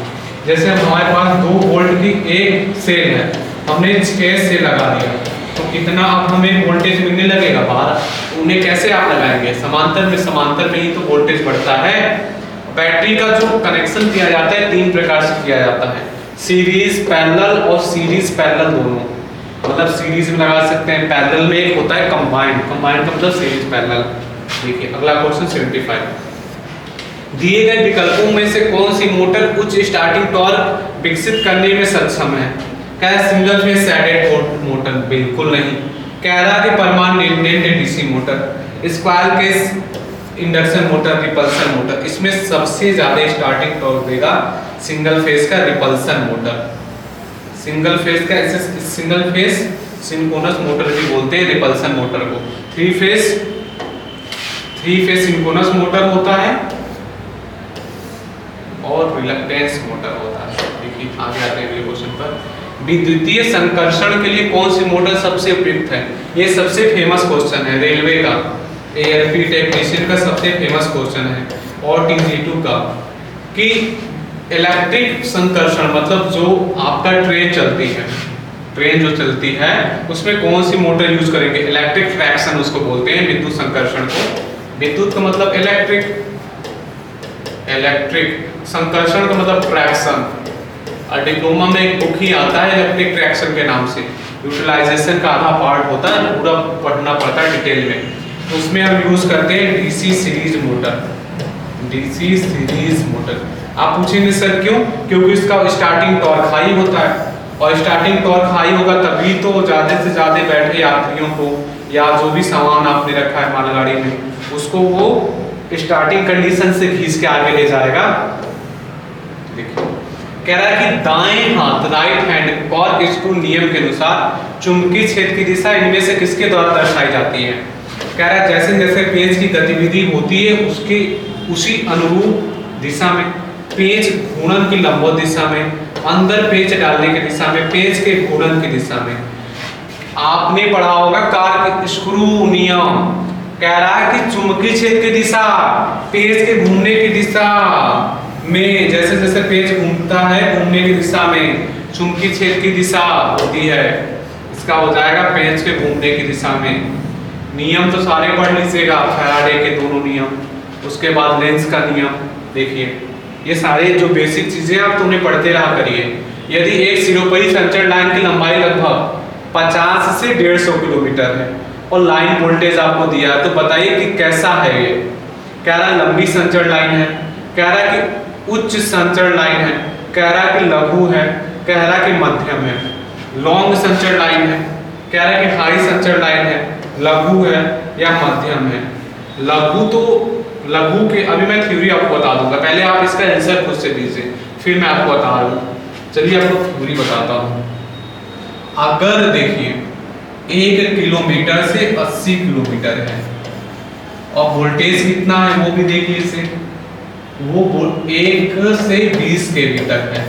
जैसे हमारे पास 2 वोल्ट की एक सेल है हमने 6 से लगा दिया तो कितना अब हमें वोल्टेज मिलने लगेगा 12। उन्हें कैसे आप लगाएंगे समांतर में ही तो वोल्टेज बढ़ता है। बैटरी का जो कनेक्शन किया जाता है 3 प्रकार से किया जाता है सीरीज पैरेलल और सीरीज पैरेलल दोनों। मतलब सीरीज में लगा सकते हैं पैरेलल में एक होता है कंबाइंड का मतलब सीरीज पैरेलल। देखिए अगला क्वेश्चन 75 दिए गए विकल्पों में से कौन सी मोटर उच्च स्टार्टिंग टॉर्क विकसित करने में सक्षम है। क्या है सिंगल फेज सैडेड मोटर बिल्कुल नहीं। कह रहा है कि permanent DC motor square case induction motor repulsion motor इसमें सबसे ज्यादा स्टार्टिंग टॉर्क देगा सिंगल फेज का रिपल्सन मोटर। सिंगल फेज का ऐसे सिंगल फेज सिंक्रोनस मोटर भी बोलते हैं रिपल्सन मोटर को। 3 फेज सिंक्रोनस मोटर होता है और रिलक्टेंस मोटर होता है। देखिए आगे आते हैं अगले क्वेश्चन पर। विद्युतीय संकर्षण के लिए कौन सी मोटर सबसे उपयुक्त है। ये सबसे फेमस क्वेश्चन है रेलवे का एआरपी टेक्नीशियन का सबसे फेमस क्वेश्चन है और TG2 का कि इलेक्ट्रिक संकर्षण मतलब जो आपका ट्रेन जो चलती है उसमें कौन सी मोटर यूज करेंगे। इलेक्ट्रिक फ्रैक्शन उसको बोलते हैं विद्युत संकर्षण को। विद्युत का मतलब इलेक्ट्रिक संकर्षण का मतलब फ्रैक्शन। और डिप्लोमा में एक बुक ही आता है इलेक्ट्रिक ट्रैक्शन के नाम से। यूटिलाइजेशन का आधा पार्ट होता है पूरा पढ़ना पड़ता है डिटेल में। उसमें हम यूज करते हैं डीसी सीरीज मोटर आप पूछेंगे सर क्यों? क्योंकि इसका स्टार्टिंग टॉर्क हाई होता है, और स्टार्टिंग टॉर्क हाई होगा तभी तो ज़्यादा से ज़्यादा बैठे यात्रियों को या जो भी सामान आपने रखा है मालगाड़ी में उसको वो स्टार्टिंग कंडीशन से खींच के आगे ले जाएगा। देखिए कह रहा है कि दाएं हाथ राइट हैंड कॉर्क स्क्रू नियम के अनुसार चुंबकीय क्षेत्र की दिशा इनमें से किसके द्वारा दर्शाई जाती है? कह रहा है जैसे जैसे पेंच की गतिविधि होती है उसके उसी अनुरूप दिशा में, पेंच घूर्णन की लंबवत दिशा में, अंदर पेंच डालने की दिशा में, पेंच के घूर्णन की दिशा में। आपने पढ़ा होगा कॉर्क स्क्रू नियम, कह रहा है कि चुंबकीय क्षेत्र की दिशा पेंच के घूमने की दिशा में, जैसे जैसे पेंच घूमता है घूमने की दिशा में चुंबकीय क्षेत्र की दिशा होती है, इसका हो जाएगा पेंच के घूमने की दिशा में। नियम तो सारे पढ़ लीजिएगा, फैराडे के दोनों नियम, उसके बाद लेंस का नियम। देखिए ये सारे जो बेसिक चीजें आप उन्हें पढ़ते रहा करिए। यदि एक सिरोपरी संचरण लाइन की लंबाई लगभग 50 से 150 किलोमीटर है और लाइन वोल्टेज आपको दिया है तो बताइए कि कैसा है ये? कह रहा है लंबी संचरण लाइन है, कह रहा है कि उच्च संचरण लाइन है, कह रहा है कि लघु है, कह रहा है कि मध्यम है। लॉन्ग संचरण लाइन है, कह रहा है कि हाई संचरण लाइन है, लघु है या मध्यम है। लघु तो लघु के अभी मैं थ्योरी आपको बता दूंगा, पहले आप इसका आंसर खुद से दीजिए फिर मैं आपको बता रहा हूँ। चलिए आपको थ्योरी बताता हूँ। अगर देखिए 1 किलोमीटर से 80 किलोमीटर है और वोल्टेज कितना है वो भी देखिए इसे, वो 1 से 20 केवी तक है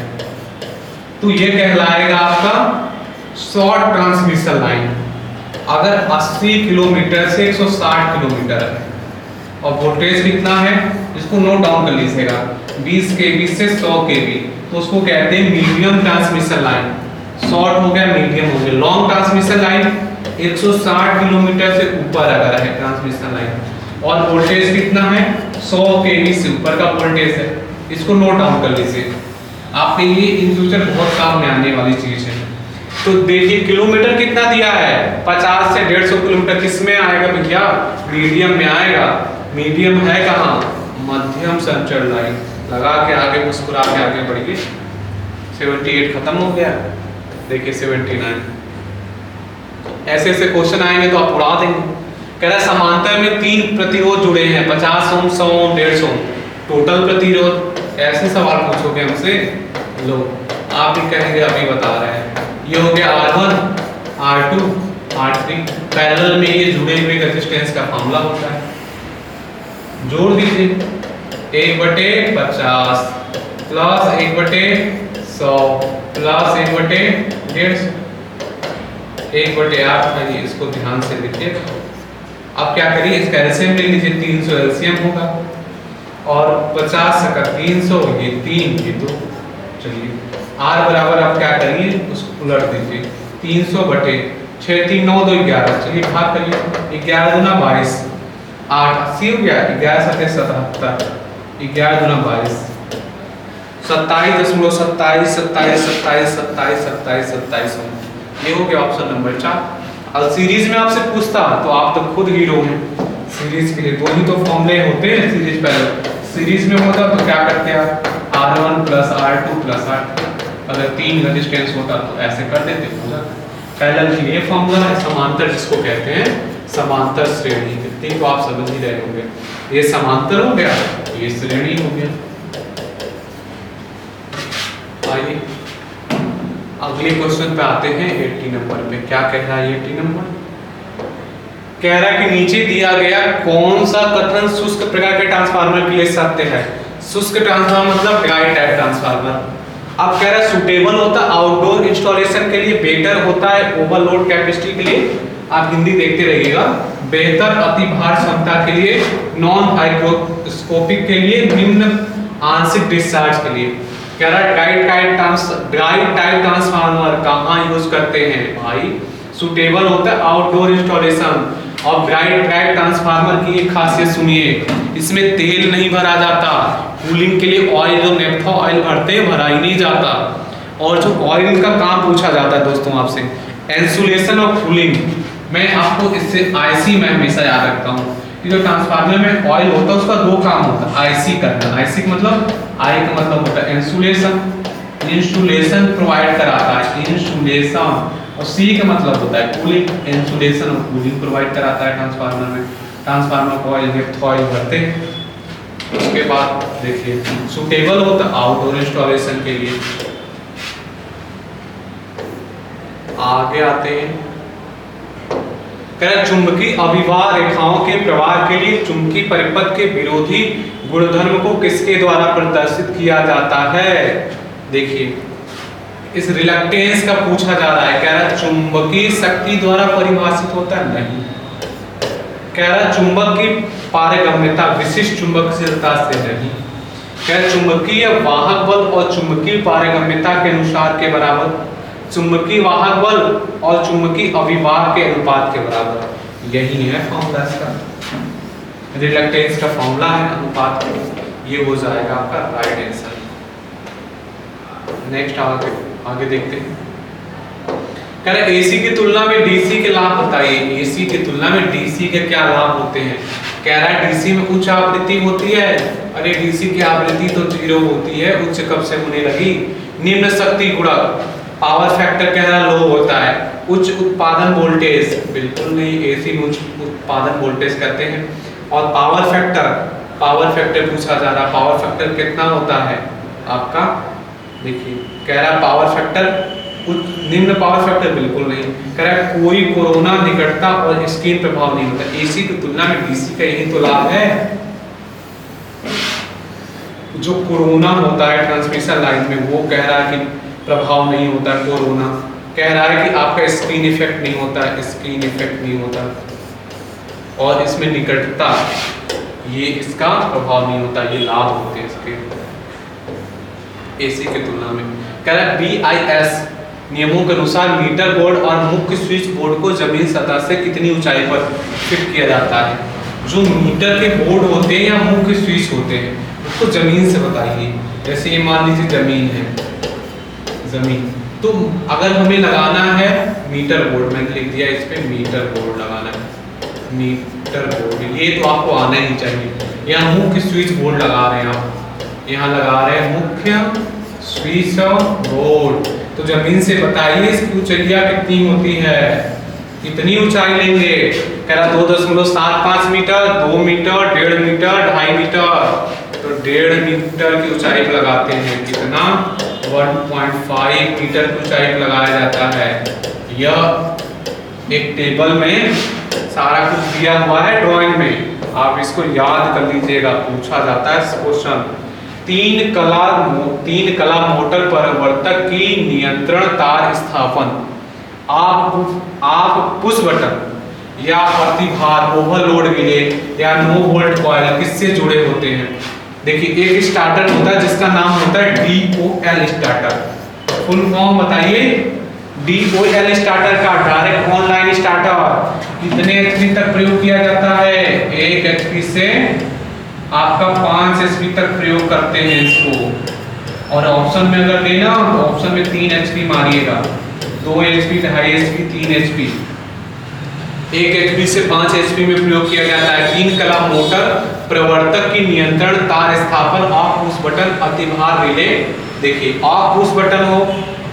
तो ये कहलाएगा आपका शॉर्ट ट्रांसमिशन लाइन। अगर 80 किलोमीटर से 160 किलोमीटर है और वोल्टेज कितना है इसको नोट डाउन कर लीजिएगा 20 केवी से 100 केवी, तो उसको कहते हैं मीडियम ट्रांसमिशन लाइन। शॉर्ट हो गया, मीडियम हो गया। लॉन्ग ट्रांसमिशन लाइन 160 किलोमीटर से ऊपर अगर है ट्रांसमिशन लाइन और वोल्टेज कितना है 100 केवी से ऊपर का वोल्टेज है, इसको नोट डाउन कर लीजिए, आपके लिए इन फ्यूचर बहुत काम में आने वाली चीज है। तो देखिए किलोमीटर कितना दिया है 50 से 150 किलोमीटर, किस में आएगा भैया? मीडियम में आएगा। मीडियम है कहाँ? मध्यम संचरण लाइन। लगा के आगे मुस्कुरा के आगे बढ़िए। 78 खत्म हो गया, देखिए 79। ऐसे ऐसे क्वेश्चन आएंगे तो आप उड़ा देंगे। कह रहा है समांतर में 3 प्रतिरोध जुड़े हैं 50 ओम, 100 ओम, 150 ओम, टोटल प्रतिरोध। ऐसे सवाल पूछोगे हमसे, लो आप ही कहेंगे अभी बता रहे हैं। ये हो गया R1, R2, R3। पैरेलल में ये जुड़े हुए रेजिस्टेंस का फॉर्मूला होता है, जोड़ दीजिए 1/50 प्लस 1/100 प्लस 1/150 1/8। इसको ध्यान से लिखिए। अब क्या करिए इसका एलसीएम ले लीजिए, 300 एलसीएम होगा और 50 का 300, ये 3 ये 2। चलिए R बराबर आप क्या करिए उसको उलट दीजिए 300/6 3 9 2 11। चलिए भाग करिए 11 दूना 22, 8 80 हो गया, 11 7 77, 11 दूना 22, 27.27 27 27 27 27। ये हो गया ऑप्शन नंबर 4। अब सीरीज में आपसे पूछता तो आप तो खुद हीरो हैं। सीरीज के लिए 2 ही तो फॉर्मूले होते हैं सीरीज पहले। सीरीज में होता तो क्या करते हैं आप? R1 plus R2 plus R3। अगर 3 रेजिस्टेंस होता तो ऐसे कर देते पूरा। पैरेलल के लिए फॉर्मूला है, समांतर जिसको कहते हैं समांतर श्रेणी। इतनी तो आप समझ ही रहे होंगे। ये समांतर हो गया, ये श्रेणी हो गया। आइए अगले क्वेश्चन पे आते हैं 80 नंबर पे। क्या कह रहा है 80 नंबर? कह रहा है कि नीचे दिया गया कौन सा कथन शुष्क प्रकार के ट्रांसफार्मर के लिए सत्य है? शुष्क ट्रांसफार्मर मतलब ड्राई टाइप ट्रांसफार्मर। अब कह रहा है सुटेबल होता है आउटडोर इंस्टॉलेशन के लिए, बेटर होता है ओवरलोड कैपेसिटी के लिए। आप हिंदी देखते रहिएगा। बेहतर अतिभार क्षमता के लिए, नॉन हाइड्रोस्कोपिक के लिए, निम्न आंशिक डिस्चार्ज के लिए। कह रहा है ड्राई टाइप ट्रांसफार्मर कहाँ यूज करते हैं भाई? सुटेबल होता है आउटडोर इंस्टॉलेशन। और ड्राई टाइप ट्रांसफार्मर की एक खासियत सुनिए, इसमें तेल नहीं भरा जाता। कूलिंग के लिए ऑयल, जो नेफ्था ऑयल भरते हैं, भरा ही नहीं जाता। और जो ऑयल का काम पूछा जाता है दोस्तों आपसे, इंसुलेशन और कूलिंग। मैं आपको इससे आईसी में हमेशा याद रखता हूँ, कि जो ट्रांसफार्मर में ऑयल होता है उसका दो काम होता है, आईसी करना। आईसी का मतलब, आई का मतलब होता है इंसुलेशन, इंसुलेशन प्रोवाइड कराता है, इंसुलेशन। और सी का मतलब होता है कूलिंग, इंसुलेशन और कूलिंग प्रोवाइड कराता है ट्रांसफार्मर में। ट्रांसफार्मर को ऑयल डेप्थ ऑयल भरते हैं। उसके बाद देखिए सुटेबल होता है आउटडोर इंस्टॉलेशन के लिए। आगे आते हैं, चुंबकीय अभिवाह रेखाओं के प्रवाह के लिए चुंबकीय परिपथ के विरोधी गुणधर्म को किसके द्वारा प्रदर्शित किया जाता है। देखिए इस रिलक्टेंस का पूछा जा रहा है, कह रहा है चुंबकीय शक्ति द्वारा परिभाषित होता है, नहीं। कह रहा चुंबक की पारगम्यता विशिष्ट चुंबकशीलता से नहीं। कह रहा चुंबकीय वाहक बल और चुंबकीय पारगम्यता के अनुसार के बराबर, चुंबकीय वाहक बल और चुंबकीय अभिवाह के अनुपात के बराबर। यही है फॉर्मूला इसका, रिलक्टेंस का फॉर्मूला है अनुपात। ये हो जाएगा आपका राइट आंसर। नेक्स्ट आगे देखते हैं। कह रहे एसी की तुलना में डीसी के लाभ बताइए। एसी की तुलना में डीसी के क्या लाभ होते हैं। कह रहा है डीसी में उच्च आवृत्ति होती है। अरे डीसी की आवृत्ति तो 0 होती है, उच्च कब से होने लगी। निम्न शक्ति गुणक, पावर फैक्टर कह रहा लो होता है। उच्च उत्पादन वोल्टेज, बिल्कुल नहीं, एसी में उच्च उत्पादन वोल्टेज कहते हैं। और पावर फैक्टर पूछा जा रहा, पावर फैक्टर कितना होता है आपका। देखिए कह रहा पावर फैक्टर निम्न पावर फैक्टर, बिल्कुल नहीं। कह रहा है कोई कोरोना निकटता और स्क्रीन प्रभाव नहीं होता। एसी की तुलना में डीसी का यही तो लाभ है। जो कोरोना होता है ट्रांसमिशन लाइन में, वो कह रहा है कि प्रभाव नहीं होता। कोरोना कह रहा है कि आपका स्क्रीन इफेक्ट नहीं होता, स्क्रीन इफेक्ट नहीं होता। और इसमें निकटता, ये इसका प्रभाव नहीं होता। ये लाभ होते हैं इसके एसी की तुलना में। कह रहा है BIS नियमों के अनुसार मीटर बोर्ड और मुख्य स्विच बोर्ड को जमीन सतह से कितनी ऊंचाई पर फिट किया जाता है। जो मीटर के बोर्ड होते हैं या मुख्य स्विच होते हैं उसको जमीन से बताइए। जैसे ये मान लीजिए जमीन है, जमीन, तो अगर हमें लगाना है मीटर बोर्ड, मैंने लिख दिया इस पे मीटर बोर्ड लगाना है। मीटर बोर्ड ये तो आपको आना ही चाहिए। यहाँ मुख्य स्विच बोर्ड लगा रहे हैं आप, यहाँ लगा रहे हैं मुख्य स्विच बोर्ड। तो जमीन से बताइए इसकी ऊंचाइयां कितनी होती है, कितनी ऊंचाई लेंगे। कह रहा 2.75 मीटर, 2 मीटर, 1.5 मीटर, 2.5 मीटर। तो 1.5 मीटर की ऊंचाई पर लगाते हैं। कितना, 1.5 मीटर की ऊंचाई पर लगाया जाता है। यह एक टेबल में सारा कुछ दिया हुआ है ड्राइंग में, आप इसको याद कर लीजिएगा, पूछा जाता है क्वेश्चन। तीन कला मोटर परिवर्तक की नियंत्रण तार स्थापन। आप पुश बटन या प्रतिभार ओवरलोड रिले या नो वोल्ट कॉइल किससे जुड़े होते हैं। देखिए एक स्टार्टर होता है जिसका नाम होता है DOL स्टार्टर। फुल फॉर्म बताइए। DOL स्टार्टर का डायरेक्ट ऑनलाइन स्टार्टर कितने HP तक प्रयोग किया जाता है। 1 HP से आपका 5 HP तक प्रयोग करते हैं इसको। और ऑप्शन में अगर लेना तो ऑप्शन में 3 HP मारिएगा, 2 HP, 2.5 HP, 3 HP। 1 HP से 5 HP में प्रयोग किया जाता है। 3 कला मोटर प्रवर्तक की नियंत्रण तार स्थापन ऑफ पुश बटन अतिभार रिले। देखिए ऑफ पुश बटन हो,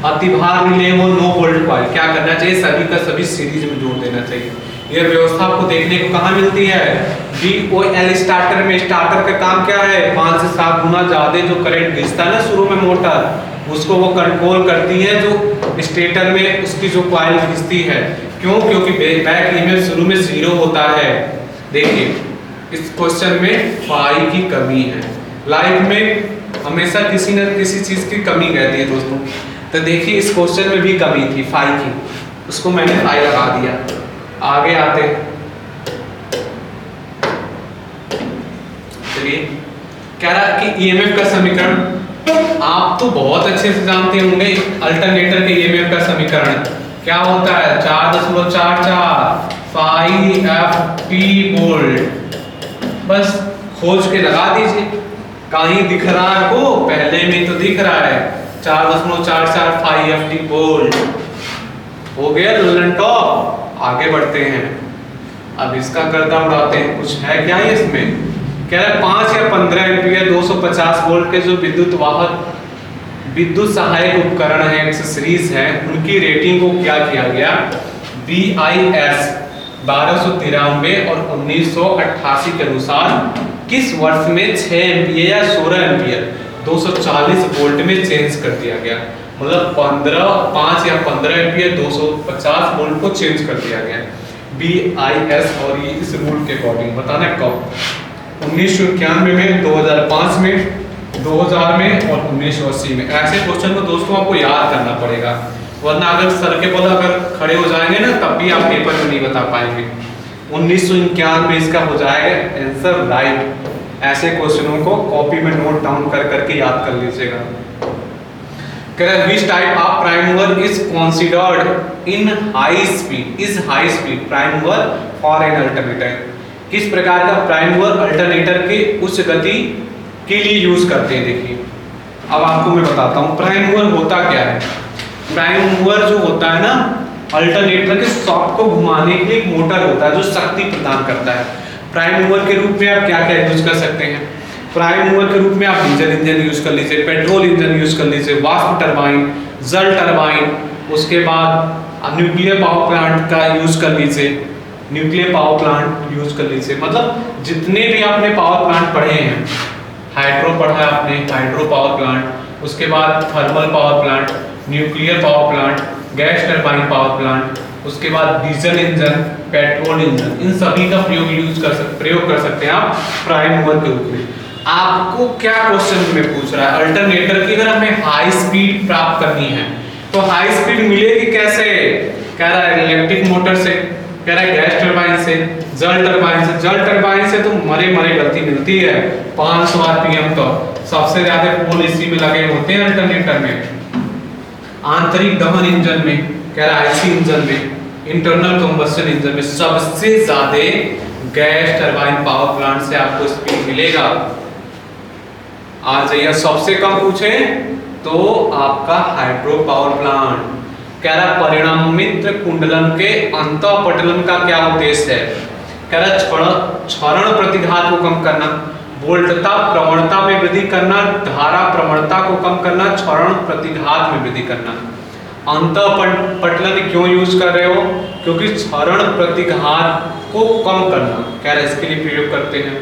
अतिभार रिले हो, नो वोल्ट कॉइल, क्या करना चाहिए, सभी का सभी सीरीज में जोड़ देना चाहिए। यह व्यवस्था आपको देखने को कहाँ मिलती है, DOL स्टार्टर में। स्टार्टर का काम क्या है, 5 से 7 गुना ज्यादा जो करंट खींचता है ना शुरू में मोटर, उसको वो कंट्रोल करती है जो स्टेटर में उसकी जो कॉइल खींचती है। क्यों, क्योंकि बैक ईएमएफ शुरू में 0 होता है। देखिए इस क्वेश्चन में फाई की कमी है। लाइफ में हमेशा किसी न किसी चीज की कमी रहती है दोस्तों। तो देखिए इस क्वेश्चन में भी कमी थी फाई की, उसको मैंने फाई लगा दिया। आगे आते चलिए, कह रहा कि ईएमएफ का समीकरण आप तो बहुत अच्छे से जानते होंगे। अल्टरनेटर के ईएमएफ का समीकरण क्या होता है, 4.44 फाई FT वोल्ट। बस खोज के लगा दीजिए, कहीं दिख रहा है आपको, पहले में तो दिख रहा है 4.44 फाई FT वोल्ट। हो गया ललन टॉप। आगे बढ़ते हैं, अब इसका गर्दा उड़ाते हैं, कुछ है क्या है इसमें। कह रहा है 5 या 15 एम्पीयर 250 वोल्ट के जो विद्युत सहायक उपकरण है, एक्सेसरीज है, उनकी रेटिंग को क्या किया गया, BIS 1293 और 1988 के अनुसार किस वर्ष में 6 एम्पीयर या 16 एम्पीयर 240 वोल्ट में चेंज कर दिया गया। मतलब 5 या 15 एम्पीयर 250 वोल्ट को चेंज कर दिया गया BIS। और ये इस रूल के अकॉर्डिंग बताना कब, 1991 में, 2005 में, 2000 में और 1980 में। ऐसे क्वेश्चन को दोस्तों आपको याद करना पड़ेगा, वरना अगर सर के बल अगर खड़े हो जाएंगे ना तब भी आप पेपर में नहीं बता पाएंगे। 1991 में इसका हो जाएगा आंसर राइट। ऐसे क्वेश्चनों को कॉपी में नोट डाउन कर करके याद कर लीजिएगा। Which type of prime mover is considered in high speed prime mover for an alternator? किस प्रकार का प्राइम मूवर अल्टरनेटर के उच्च गति के लिए यूज करते हैं। देखिए अब आपको मैं बताता हूँ प्राइम मूवर होता क्या है। प्राइम मूवर जो होता है ना, अल्टरनेटर के शॉफ्ट को घुमाने के लिए एक मोटर होता है जो शक्ति प्रदान करता है। प्राइम मूवर के रूप में आप क्या क्या यूज कर सकते हैं। प्राइम मूवर के रूप में आप डीजल इंजन यूज कर लीजिए, पेट्रोल इंजन यूज कर लीजिए, वाष्प टरबाइन, जल टरबाइन, उसके बाद न्यूक्लियर पावर प्लांट का यूज कर लीजिए, न्यूक्लियर पावर प्लांट यूज कर लीजिए। मतलब जितने भी आपने पावर प्लांट पढ़े हैं, हाइड्रो पढ़ा है आपने, हाइड्रो पावर प्लांट, उसके बाद thermal power plant, nuclear power plant, gas turbine power plant, उसके बाद डीजल इंजन, पेट्रोल इंजन, इन सभी का प्रयोग कर सकते हैं आप प्राइम मूवर के रूप में। आपको क्या क्वेश्चन में पूछ रहा है, अल्टरनेटर की अगर हमें हाई स्पीड प्राप्त करनी है तो हाई स्पीड मिलेगी कैसे। कह रहा है इलेक्ट्रिक मोटर से, कह रहा है गैस टरबाइन से, जल टरबाइन से। जल टरबाइन से तो मरे गति मिलती है 500 आरपीएम तो सबसे ज्यादा पोल इसी में लगे होते हैं अल्टरनेटर में। आंतरिक दहन इंजन में, कह रहा है आईसी इंजन में, इंटरनल कंबस्शन इंजन में सबसे ज्यादा गैस टरबाइन पावर प्लांट से आपको स्पीड मिलेगा। आ जाइए सबसे कम पूछे तो आपका हाइड्रो पावर प्लांट। कह रहा परिणामित कुंडलन के अंतःपटलन का क्या उद्देश्य है। कह रहा क्षरण प्रतिघात को कम करना, वोल्टता प्रवणता में वृद्धि करना, धारा प्रवणता को कम करना, क्षरण प्रतिघात में वृद्धि करना। अंतःपटलन क्यों यूज कर रहे हो, क्योंकि क्षरण प्रतिघात को कम करना, कह रहा इसके लिए प्रयोग करते हैं।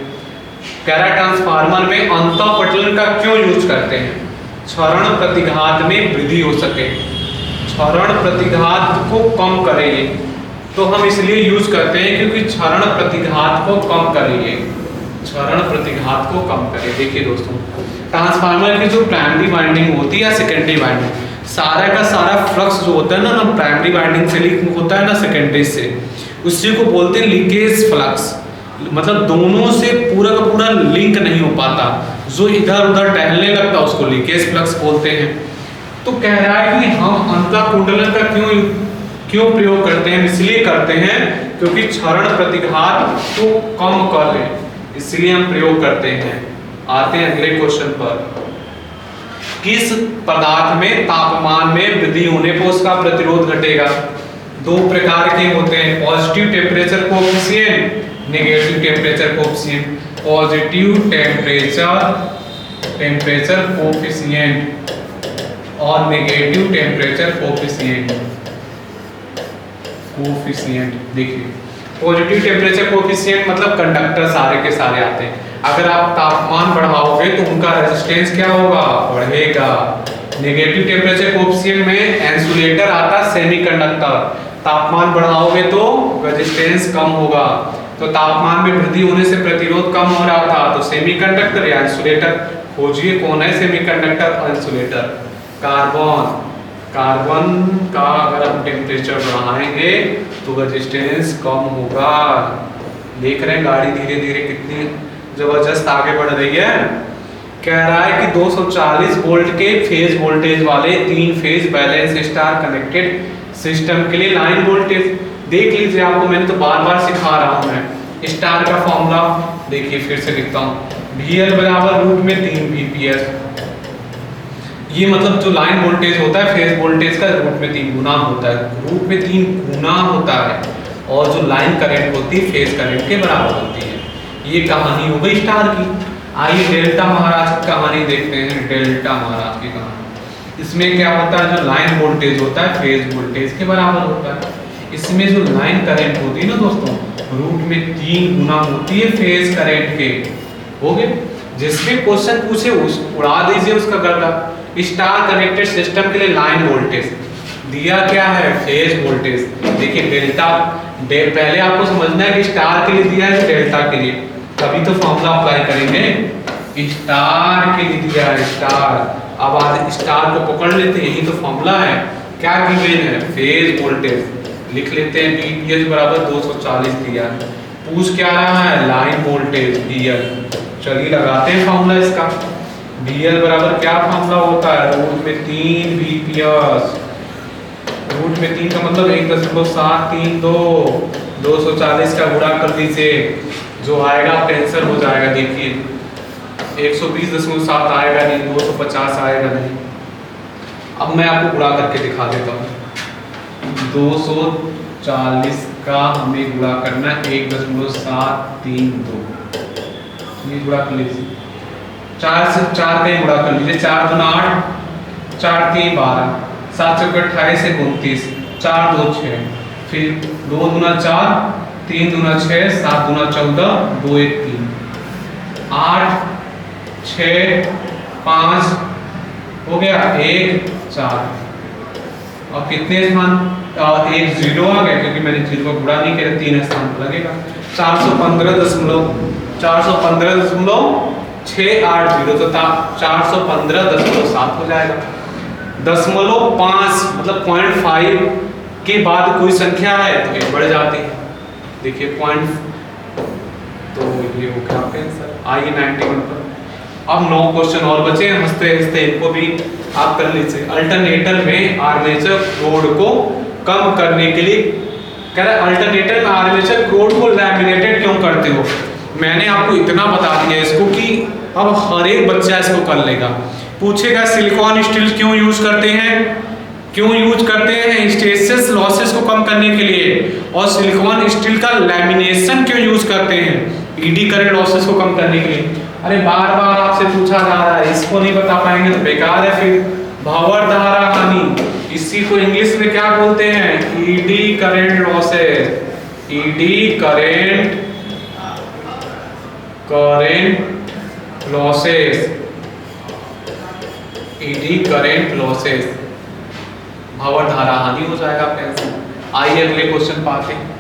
कह रहा ट्रांसफार्मर में अंतःपटलन का क्यों यूज करते हैं, क्षरण प्रतिघात में वृद्धि हो सके, क्षरण प्रतिघात को कम करेंगे, तो हम इसलिए यूज करते हैं क्योंकि क्षरण प्रतिघात को कम करेंगे, क्षरण प्रतिघात को कम करें। देखिए दोस्तों, ट्रांसफार्मर की जो प्राइमरी वाइंडिंग होती है या सेकेंडरी वाइंडिंग, सारा का सारा फ्लक्स जो होता है ना प्राइमरी वाइंडिंग से लीक होता है ना सेकेंडरी से, उसी को बोलते हैं लीकेज फ्लक्स। मतलब दोनों से पूरा का पूरा लिंक नहीं हो पाता, जो इधर उधर टहलने लगता है उसको लीकेज फ्लक्स बोलते हैं। तो कह रहा है कि हम अंतःकुंडलन का क्यों प्रयोग करते हैं, इसलिए करते हैं क्योंकि क्षरण प्रतिघात को कम कर ले, इसलिए हम प्रयोग करते हैं। आते हैं अगले क्वेश्चन पर। किस पदार्थ में तापमान में वृद्धि होने पर उसका प्रतिरोध घटेगा। दो प्रकार के होते हैं, positive temperature coefficient, negative temperature coefficient. Positive temperature coefficient और नेगेटिव टेम्परेचर कोएफिशिएंट। देखिए पॉजिटिव टेम्परेचर कोएफिशिएंट मतलब कंडक्टर सारे के सारे आते हैं, अगर आप तापमान बढ़ाओगे तो उनका रेजिस्टेंस क्या होगा, बढ़ेगा। नेगेटिव टेम्परेचर कोएफिशिएंट में इंसुलेटर आता है सेमीकंडक्टर, तापमान बढ़ाओगे तो रेजिस्टेंस कम होगा। तो तापमान में वृद्धि होने से प्रतिरोध कम हो रहा था, तो सेमीकंडक्टर या इंसुलेटर। खोजिए कौन है सेमीकंडक्टर और इंसुलेटर। कार्बन का अगर हम टेम्परेचर बढ़ाएंगे तो रेजिस्टेंस कम होगा। देख रहे हैं गाड़ी धीरे धीरे कितनी जबरदस्त आगे बढ़ रही है। कह रहा है कि 240 वोल्ट के फेज वोल्टेज वाले 3 phase balance star connected system के लिए लाइन वोल्टेज देख लीजिए। आपको मैंने तो बार बार सिखा रहा हूं मैं। स्टार का फॉर्मूला देखिए फिर से लिखता हूं, VL बराबर रूट में 3 VPS। ये मतलब जो लाइन वोल्टेज होता है फेज वोल्टेज का रूट में 3 गुना होता है, रूट में 3 गुना होता है। और जो लाइन करंट होती है फेज करंट के बराबर होती है। ये कहानी हो गई स्टार की। आइए डेल्टा महाराज की कहानी देखते हैं। डेल्टा महाराज की कहानी, इसमें क्या होता है, जो लाइन वोल्टेज होता है फेज वोल्टेज के बराबर होता है। इसमें जो लाइन करंट होती है ना दोस्तों, रूट में 3 गुना होती है फेज करंट के। हो गए, जिसमें क्वेश्चन पूछे उस उड़ा दीजिए उसका गर्दा। स्टार कनेक्टेड सिस्टम के लिए लाइन वोल्टेज दिया क्या है, फेज वोल्टेज। देखिए डेल्टा पहले आपको समझना है कि स्टार के लिए दिया है डेल्टा के लिए, तभी तो फॉर्मूला अप्लाई करेंगे। स्टार के लिए दिया है स्टार, अब आज स्टार को पकड़ लेते हैं, यही तो फॉर्मूला है। क्या गिवन है, फेज वोल्टेज लिख लेते हैं। बीपीएस बराबर 240 दिया है। पूछ क्या रहा है, लाइन वोल्टेज बीएल। चलिए लगाते हैं फॉर्मूला इसका। बीएल बराबर क्या फॉर्मूला होता है, रूट में 3 बीपीएस। रूट में 3 का मतलब 1.732, 240 का गुणा कर दीजिए, जो आएगा कैंसिल हो जाएगा। देखिए 120.7 आएगा नहीं, 250 आएगा नहीं। अब मैं आपको गुणा करके दिखा देता हूँ। 240 का हमें गुणा करना है 1.732, ये गुणा कर लीजिए। 4 से 4 का ही गुणा कर लीजिए। 4 दूना 8, 4 3 12, 7 चौके 28 से 29, 4 2 6, फिर 2 दूना 4, 3 दूना 6, 7 दूना 14, 2 1 3, 8 6 5 हो गया, 1 4। और कितने स्थान, एक 0 आ गया क्योंकि मैंने 0 को गुणा नहीं किया, 3 स्थान पर लगेगा। 415.680 तो 415.7 हो जाएगा। 0.5 मतलब 0.5 के बाद कोई संख्या है तो ये बढ़ जाती है। देखिए पॉइंट, तो ये हो गया आपका आंसर। आइए 91 पर। अब 9 क्वेश्चन और बचे, हंसते हंसते इनको भी आप कर लीजिए। अल्टरनेटर में आर्मेचर कोड को कम करने के लिए कह रहा है, अल्टरनेटर में आर्मेचर कोड को लैमिनेटेड क्यों करते हो। मैंने आपको इतना बता दिया इसको कि अब हर एक बच्चा इसको कर लेगा। पूछेगा सिलिकॉन स्टील क्यों यूज करते हैं, क्यों यूज करते हैं, हिस्टैरिसीस लॉसेस को कम करने के लिए। और सिलिकॉन स्टील का लैमिनेशन क्यों यूज करते हैं, ईडी करंट लॉसेस को कम करने के लिए। अरे बार बार आपसे पूछा जा रहा है, इसको नहीं बता पाएंगे तो बेकार है। फिर भंवर धारा हानि, इसी को इंग्लिश में क्या बोलते हैं, eddy current losses. Eddy current losses, eddy current losses, भंवर धारा हानि हो जाएगा आपका आंसर। आइए अगले क्वेश्चन पाते हैं।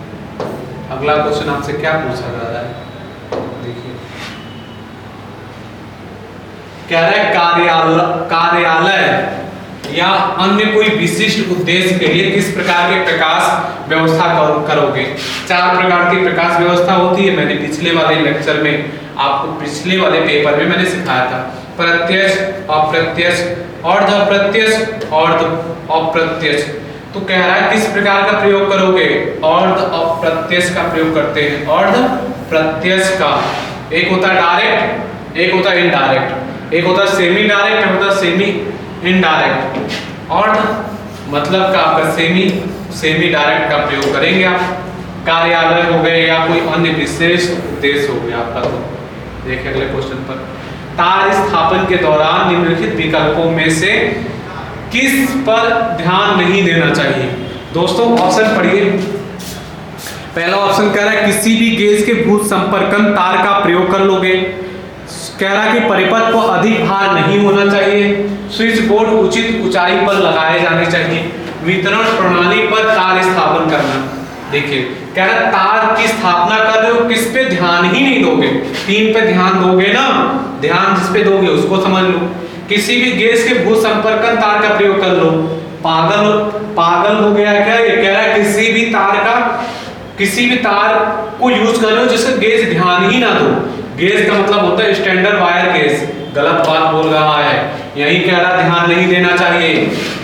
अगला क्वेश्चन आपसे क्या पूछा जा रहा है, देखिए कह रहा है कार्यालय या अन्य कोई विशिष्ट उद्देश्य के लिए किस प्रकार के प्रकाश व्यवस्था करोगे। 4 प्रकार की प्रकाश व्यवस्था होती है। मैंने पिछले वाले लेक्चर में आपको, पिछले वाले पेपर में मैंने सिखाया था। प्रत्यक्ष, अप्रत्यक्ष, अर्ध-अप्रत्यक्ष, अर्ध-अप्रत्यक्ष। तो कह रहा है किस प्रकार का प्रयोग करोगे, अर्ध-अप्रत्यक्ष का प्रयोग करते हैं। अर्ध-प्रत्यक्ष का एक होता है डायरेक्ट, एक होता है इनडायरेक्ट, एक होता है सेमी डायरेक्ट, एक होता है सेमी इनडायरेक्ट। अर्ध मतलब का आपका सेमी डायरेक्ट का प्रयोग करेंगे आप। कार्यालय हो गए या कोई अन्य विशेष उद्देश्य हो गया आपका। तो देखिए अगले क्वेश्चन पर, तार स्थापन के दौरान निम्नलिखित विकल्पों में से किस पर ध्यान नहीं देना चाहिए। दोस्तों ऑप्शन पढ़िए। पहला ऑप्शन कह रहा है किसी भी गेज के भूत संपर्कन तार का प्रयोग कर लोगे। कह रहा है कि परिपथ पर अधिक भार नहीं होना चाहिए। स्विच बोर्ड उचित ऊंचाई पर लगाए जाने चाहिए। वितरण प्रणाली पर तार स्थापन करना। देखिए कह रहा है तार की स्थापना कर रहे हो, किस पे ध्यान ही नहीं दोगे, 3 पे ध्यान दोगे ना, ध्यान जिस पे दोगे उसको समझ लो। किसी भी गैस के भू संपर्कन तार का प्रयोग कर लो। पागल हो गया क्या, ये कह रहा है किसी भी तार को यूज कर रहे हो जिसका गेज ध्यान ही ना दो। गेज का मतलब होता है स्टैंडर्ड वायर गेज। गलत बात बोल रहा है, यही कह रहा ध्यान नहीं देना चाहिए।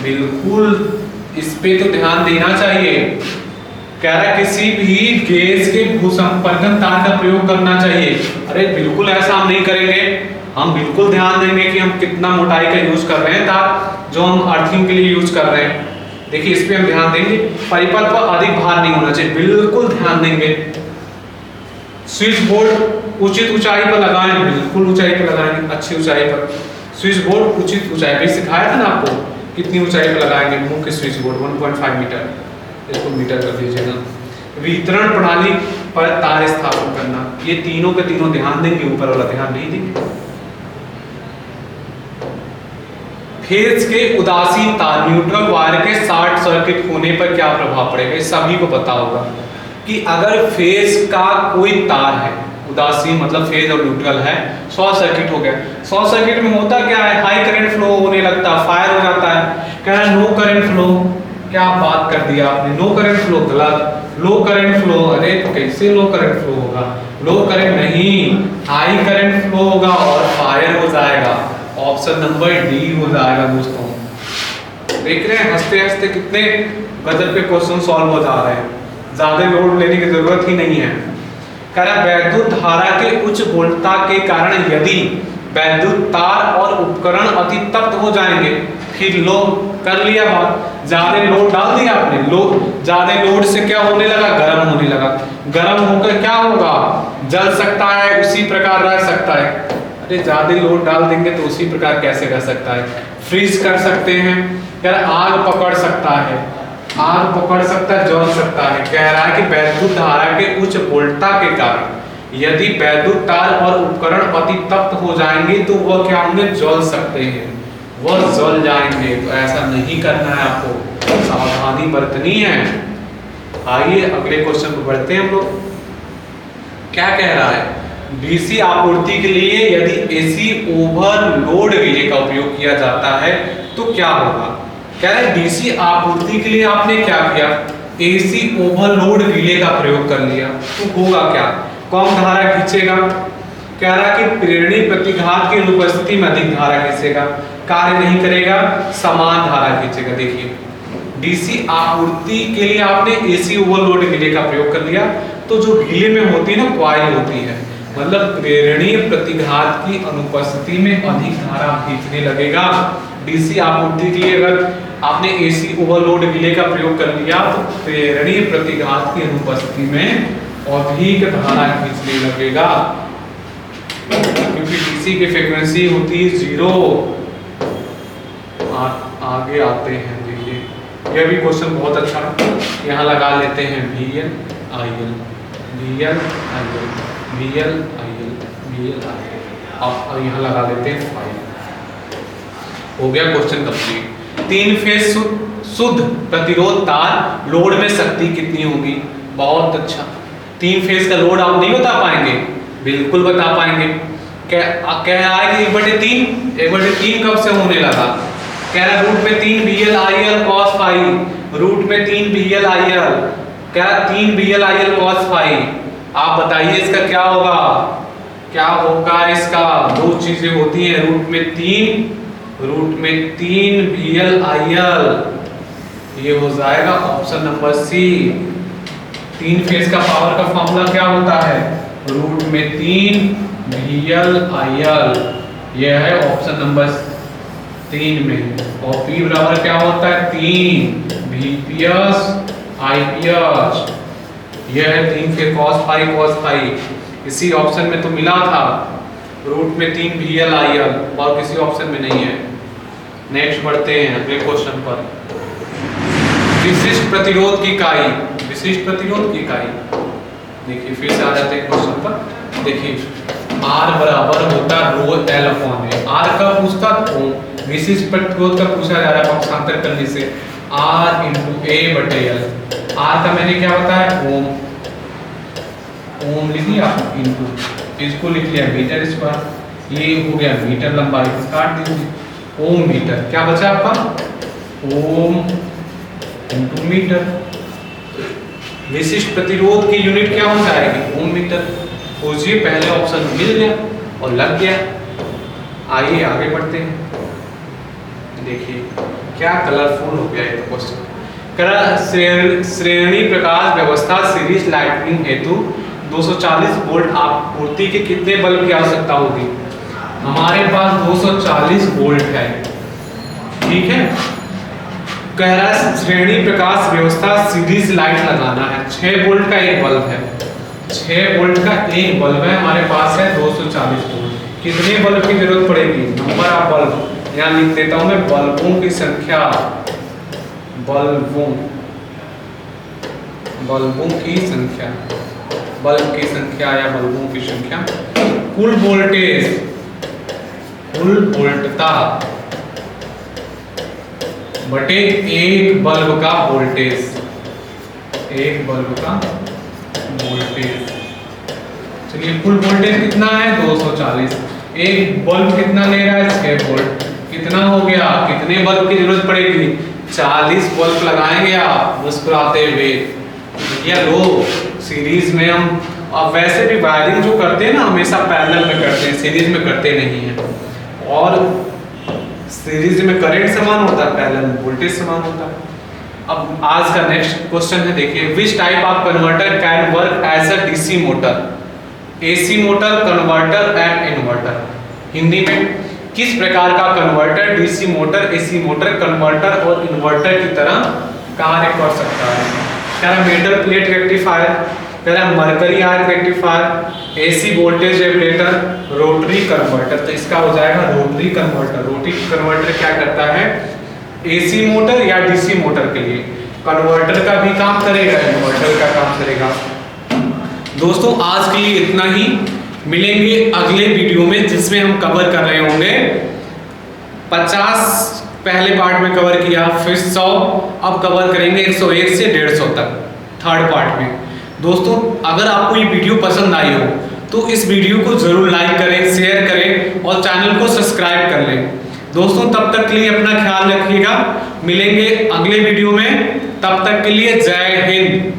बिल्कुल इस पे तो ध्यान देना चाहिए। कह रहा है किसी भी गेज के भूसंपर्कन तार का प्रयोग करना चाहिए। अरे बिल्कुल ऐसा हम नहीं करेंगे, हम बिल्कुल ध्यान देंगे कि हम कितना मोटाई का यूज कर रहे हैं तार, जो हम अर्थिंग के लिए यूज कर रहे हैं। देखिए इस पे हम ध्यान देंगे, परिपथ पर अधिक भार नहीं होना चाहिए, बिल्कुल ध्यान देंगे। स्विच बोर्ड उचित ऊंचाई पर लगाएं, बिल्कुल ऊंचाई पर लगाएंगे, अच्छी ऊंचाई पर। स्विच बोर्ड उचित ऊंचाई भी सिखाया था ना आपको, कितनी ऊंचाई पर लगाएंगे मुख्य स्विच बोर्ड, 1.5 मीटर, इसको मीटर कर दीजिएगा। वितरण प्रणाली पर तार स्थापन करना, ये तीनों के तीनों ध्यान देंगे, ऊपर वाला ध्यान नहीं देंगे। फेज के उदासीन तार, न्यूट्रल वायर के शॉर्ट सर्किट होने पर क्या प्रभाव पड़ेगा, ये सभी को पता होगा कि अगर फेज का कोई तार है, उदासीन मतलब फेज और न्यूट्रल है, शॉर्ट सर्किट हो गया। शॉर्ट सर्किट में होता क्या है, हाई करंट फ्लो होने लगता है, फायर हो जाता है। कह रहा है नो करंट फ्लो, क्या बात कर दिया आपने, नो करंट फ्लो गलत, लो करंट फ्लो, अरे तो कैसे लो करंट फ्लो होगा, लो करंट नहीं, हाई करंट फ्लो होगा और फायर हो जाएगा। ऑप्शन नंबर डी हो जाएगा दोस्तों। देख रहे हैं हंसते हंसते कितने गजब के क्वेश्चन सॉल्व हो जा रहे हैं, ज्यादा लोड लेने की जरूरत ही नहीं है। कह रहा वैद्युत धारा के उच्च वोल्टता के कारण यदि वैद्युत तार और उपकरण अतितप्त हो जाएंगे, फिर लो कर लिया बात, ज्यादा लोड डाल दिया आपने, लोड ज्यादा लोड से क्या होने लगा, गर्म होने लगा, गर्म होकर क्या होगा, जल सकता है, उसी प्रकार रह सकता है। अरे ज्यादा लोड डाल देंगे तो उसी प्रकार कैसे रह सकता है, फ्रीज कर सकते हैं, यार आग पकड़ सकता है, आग पकड़ सकता है, जल सकता है। कह रहा है कि वैद्युत धारा के उच्च वोल्टता के कारण यदि वैद्युत तार और उपकरण अतितप्त हो जाएंगे तो वह क्या होंगे, जल सकते हैं, वह जल जाएंगे। तो ऐसा नहीं करना है आपको, सावधानी बरतनी है। आइए अगले क्वेश्चन पर बढ़ते हैं हम लोग। क्या कह रहा है, डीसी आपूर्ति के लिए यदि एसी ओवरलोड रिले का उपयोग किया जाता है तो क्या होगा। कह रहा है डीसी आपूर्ति के लिए आपने क्या किया, एसी ओवरलोड रिले का प्रयोग कर लिया तो होगा क्या, कम धारा खींचेगा। कह रहा कि प्रेरणी प्रतिघात की अनुपस्थिति में अधिक धारा खींचेगा, कार्य नहीं करेगा, समान धारा खींचेगा। देखिए डीसी आपूर्ति के लिए आपने एसी ओवरलोड रिले का प्रयोग कर लिया, तो जो रिले में होती है ना, कॉइल होती है, मतलब प्रेरणीय प्रतिघात की अनुपस्थिति में अधिक धारा खींचने लगेगा। डीसी आपूर्ति के लिए अगर आपने एसी ओवरलोड रिले का प्रयोग कर लिया तो प्रेरणीय प्रतिघात की अनुपस्थिति में अधिक धारा खींचने लगेगा, क्योंकि डीसी की फ्रीक्वेंसी होती है 0। आगे आते हैं, देखिए यह भी क्वेश्चन बहुत अच्छा, यहाँ लगा लेते हैं VL IL, VL IL, VL IL, VL IL, अब यहाँ लगा लेते हैं 5। हो गया क्वेश्चन कंप्लीट। 3 फेज शुद्ध प्रतिरोध तार लोड में शक्ति कितनी होगी, बहुत अच्छा। 3 फेज का लोड आप नहीं बता पाएंगे, बिल्कुल बता पाएंगे। कह रहा है कि 1/3 कब से होने लगा, कह रहा रूट में 3 VL IL cos phi, root में 3 VL IL, कह रहा 3 VL IL cos phi। आप बताइए इसका क्या होगा, क्या होगा इसका, दो चीजें होती हैं, रूट में 3 VL IL, ये हो जाएगा ऑप्शन नंबर सी। 3 फेज का पावर का फॉर्मूला क्या होता है, रूट में 3 VL IL, यह है ऑप्शन नंबर 3 में। और P बराबर क्या होता है, 3 VPS IPS, यह है 3 फेज cos phi। इसी ऑप्शन में तो मिला था, रूट में 3 VL IL, और किसी ऑप्शन में नहीं है। नेक्स्ट बढ़ते हैं अगले क्वेश्चन पर। विशिष्ट प्रतिरोध की इकाई, विशिष्ट प्रतिरोध की इकाई, देखिए फिर से आ जाते हैं क्वेश्चन पर। देखिए R बराबर होता है रो L अपॉन A, R का पूछता ओम, विशिष्ट प्रतिरोध का पूछा जा रहा है पक्षांतर करने से, R इंटू A/L। R का मैंने क्या बताया, ओम, ओम लिख लिया, इंटू इसको लिख लिया मीटर स्क्वायर, ये हो गया मीटर लंबाई, काट दीजिए, ओम मीटर। क्या बचा आपका, ओम इंटू मीटर। विशिष्ट प्रतिरोध की यूनिट क्या हो जाएगी, ओम मीटर। खोजिए, पहले ऑप्शन मिल गया और लग गया। आइए आगे बढ़ते हैं। देखिए क्या कलरफुल हो गया ये क्वेश्चन। श्रेणी प्रकाश व्यवस्था सीरीज लाइटनिंग हेतु 240 वोल्ट आपूर्ति के कितने बल्ब की आवश्यकता होगी। हमारे पास 240 वोल्ट है, ठीक है। कह रहा है श्रेणी प्रकाश व्यवस्था सीरीज लाइट लगाना है। 6 वोल्ट का एक बल्ब है, 6 वोल्ट का एक बल्ब है, हमारे पास है 240 वोल्ट। कितने बल्ब की जरूरत पड़ेगी? नंबर ऑफ बल्ब यहाँ लिख देता हूं मैं, बल्बों की संख्या, बल्बों की संख्या, बल्ब की संख्या या बल्बों की संख्या। कुल वोल्टेज, कुल वोल्टता बटे एक बल्ब का वोल्टेज, एक बल्ब का वोल्टेज। चलिए कुल वोल्टेज कितना है? 240। एक बल्ब कितना ले रहा है? 6 वोल्ट। कितना हो गया? कितने बल्ब की जरूरत पड़ेगी? 40 बल्ब लगाएंगे आप मुस्कुराते हुए। या लो सीरीज में हम, अब वैसे भी वायरिंग जो करते हैं ना हमेशा पैरेलल में करते हैं, सीरीज में करते नहीं हैं। और सीरीज में करंट समान होता है, पैरेलल में वोल्टेज समान होता है। अब आज का नेक्स्ट क्वेश्चन है, देखिए which type of converter can work as a DC motor, AC motor, converter and inverter. Hindi में किस प्रकार का converter DC motor, AC motor, converter और इन्वर्टर की तरह कार्य कर सकता है? कह रहा मेटल प्लेट रेक्टिफायर, कह रहा mercury ion rectifier, AC voltage regulator, rotary converter. तो इसका हो जाएगा रोटरी कन्वर्टर। रोटरी कन्वर्टर क्या करता है? एसी मोटर या डीसी मोटर के लिए कन्वर्टर का भी काम करेगा, इन्वर्टर का काम करेगा। दोस्तों आज के लिए इतना ही, मिलेंगे अगले वीडियो में जिसमें हम कवर कर रहे होंगे 50 पहले पार्ट में कवर किया, फिर 100, अब कवर करेंगे 101 से 150 तक थर्ड पार्ट में। दोस्तों अगर आपको ये वीडियो पसंद आई हो तो इस वीडियो को जरूर लाइक करें, शेयर करें और चैनल को सब्सक्राइब कर लें। दोस्तों तब तक के लिए अपना ख्याल रखिएगा, मिलेंगे अगले वीडियो में, तब तक के लिए जय हिंद।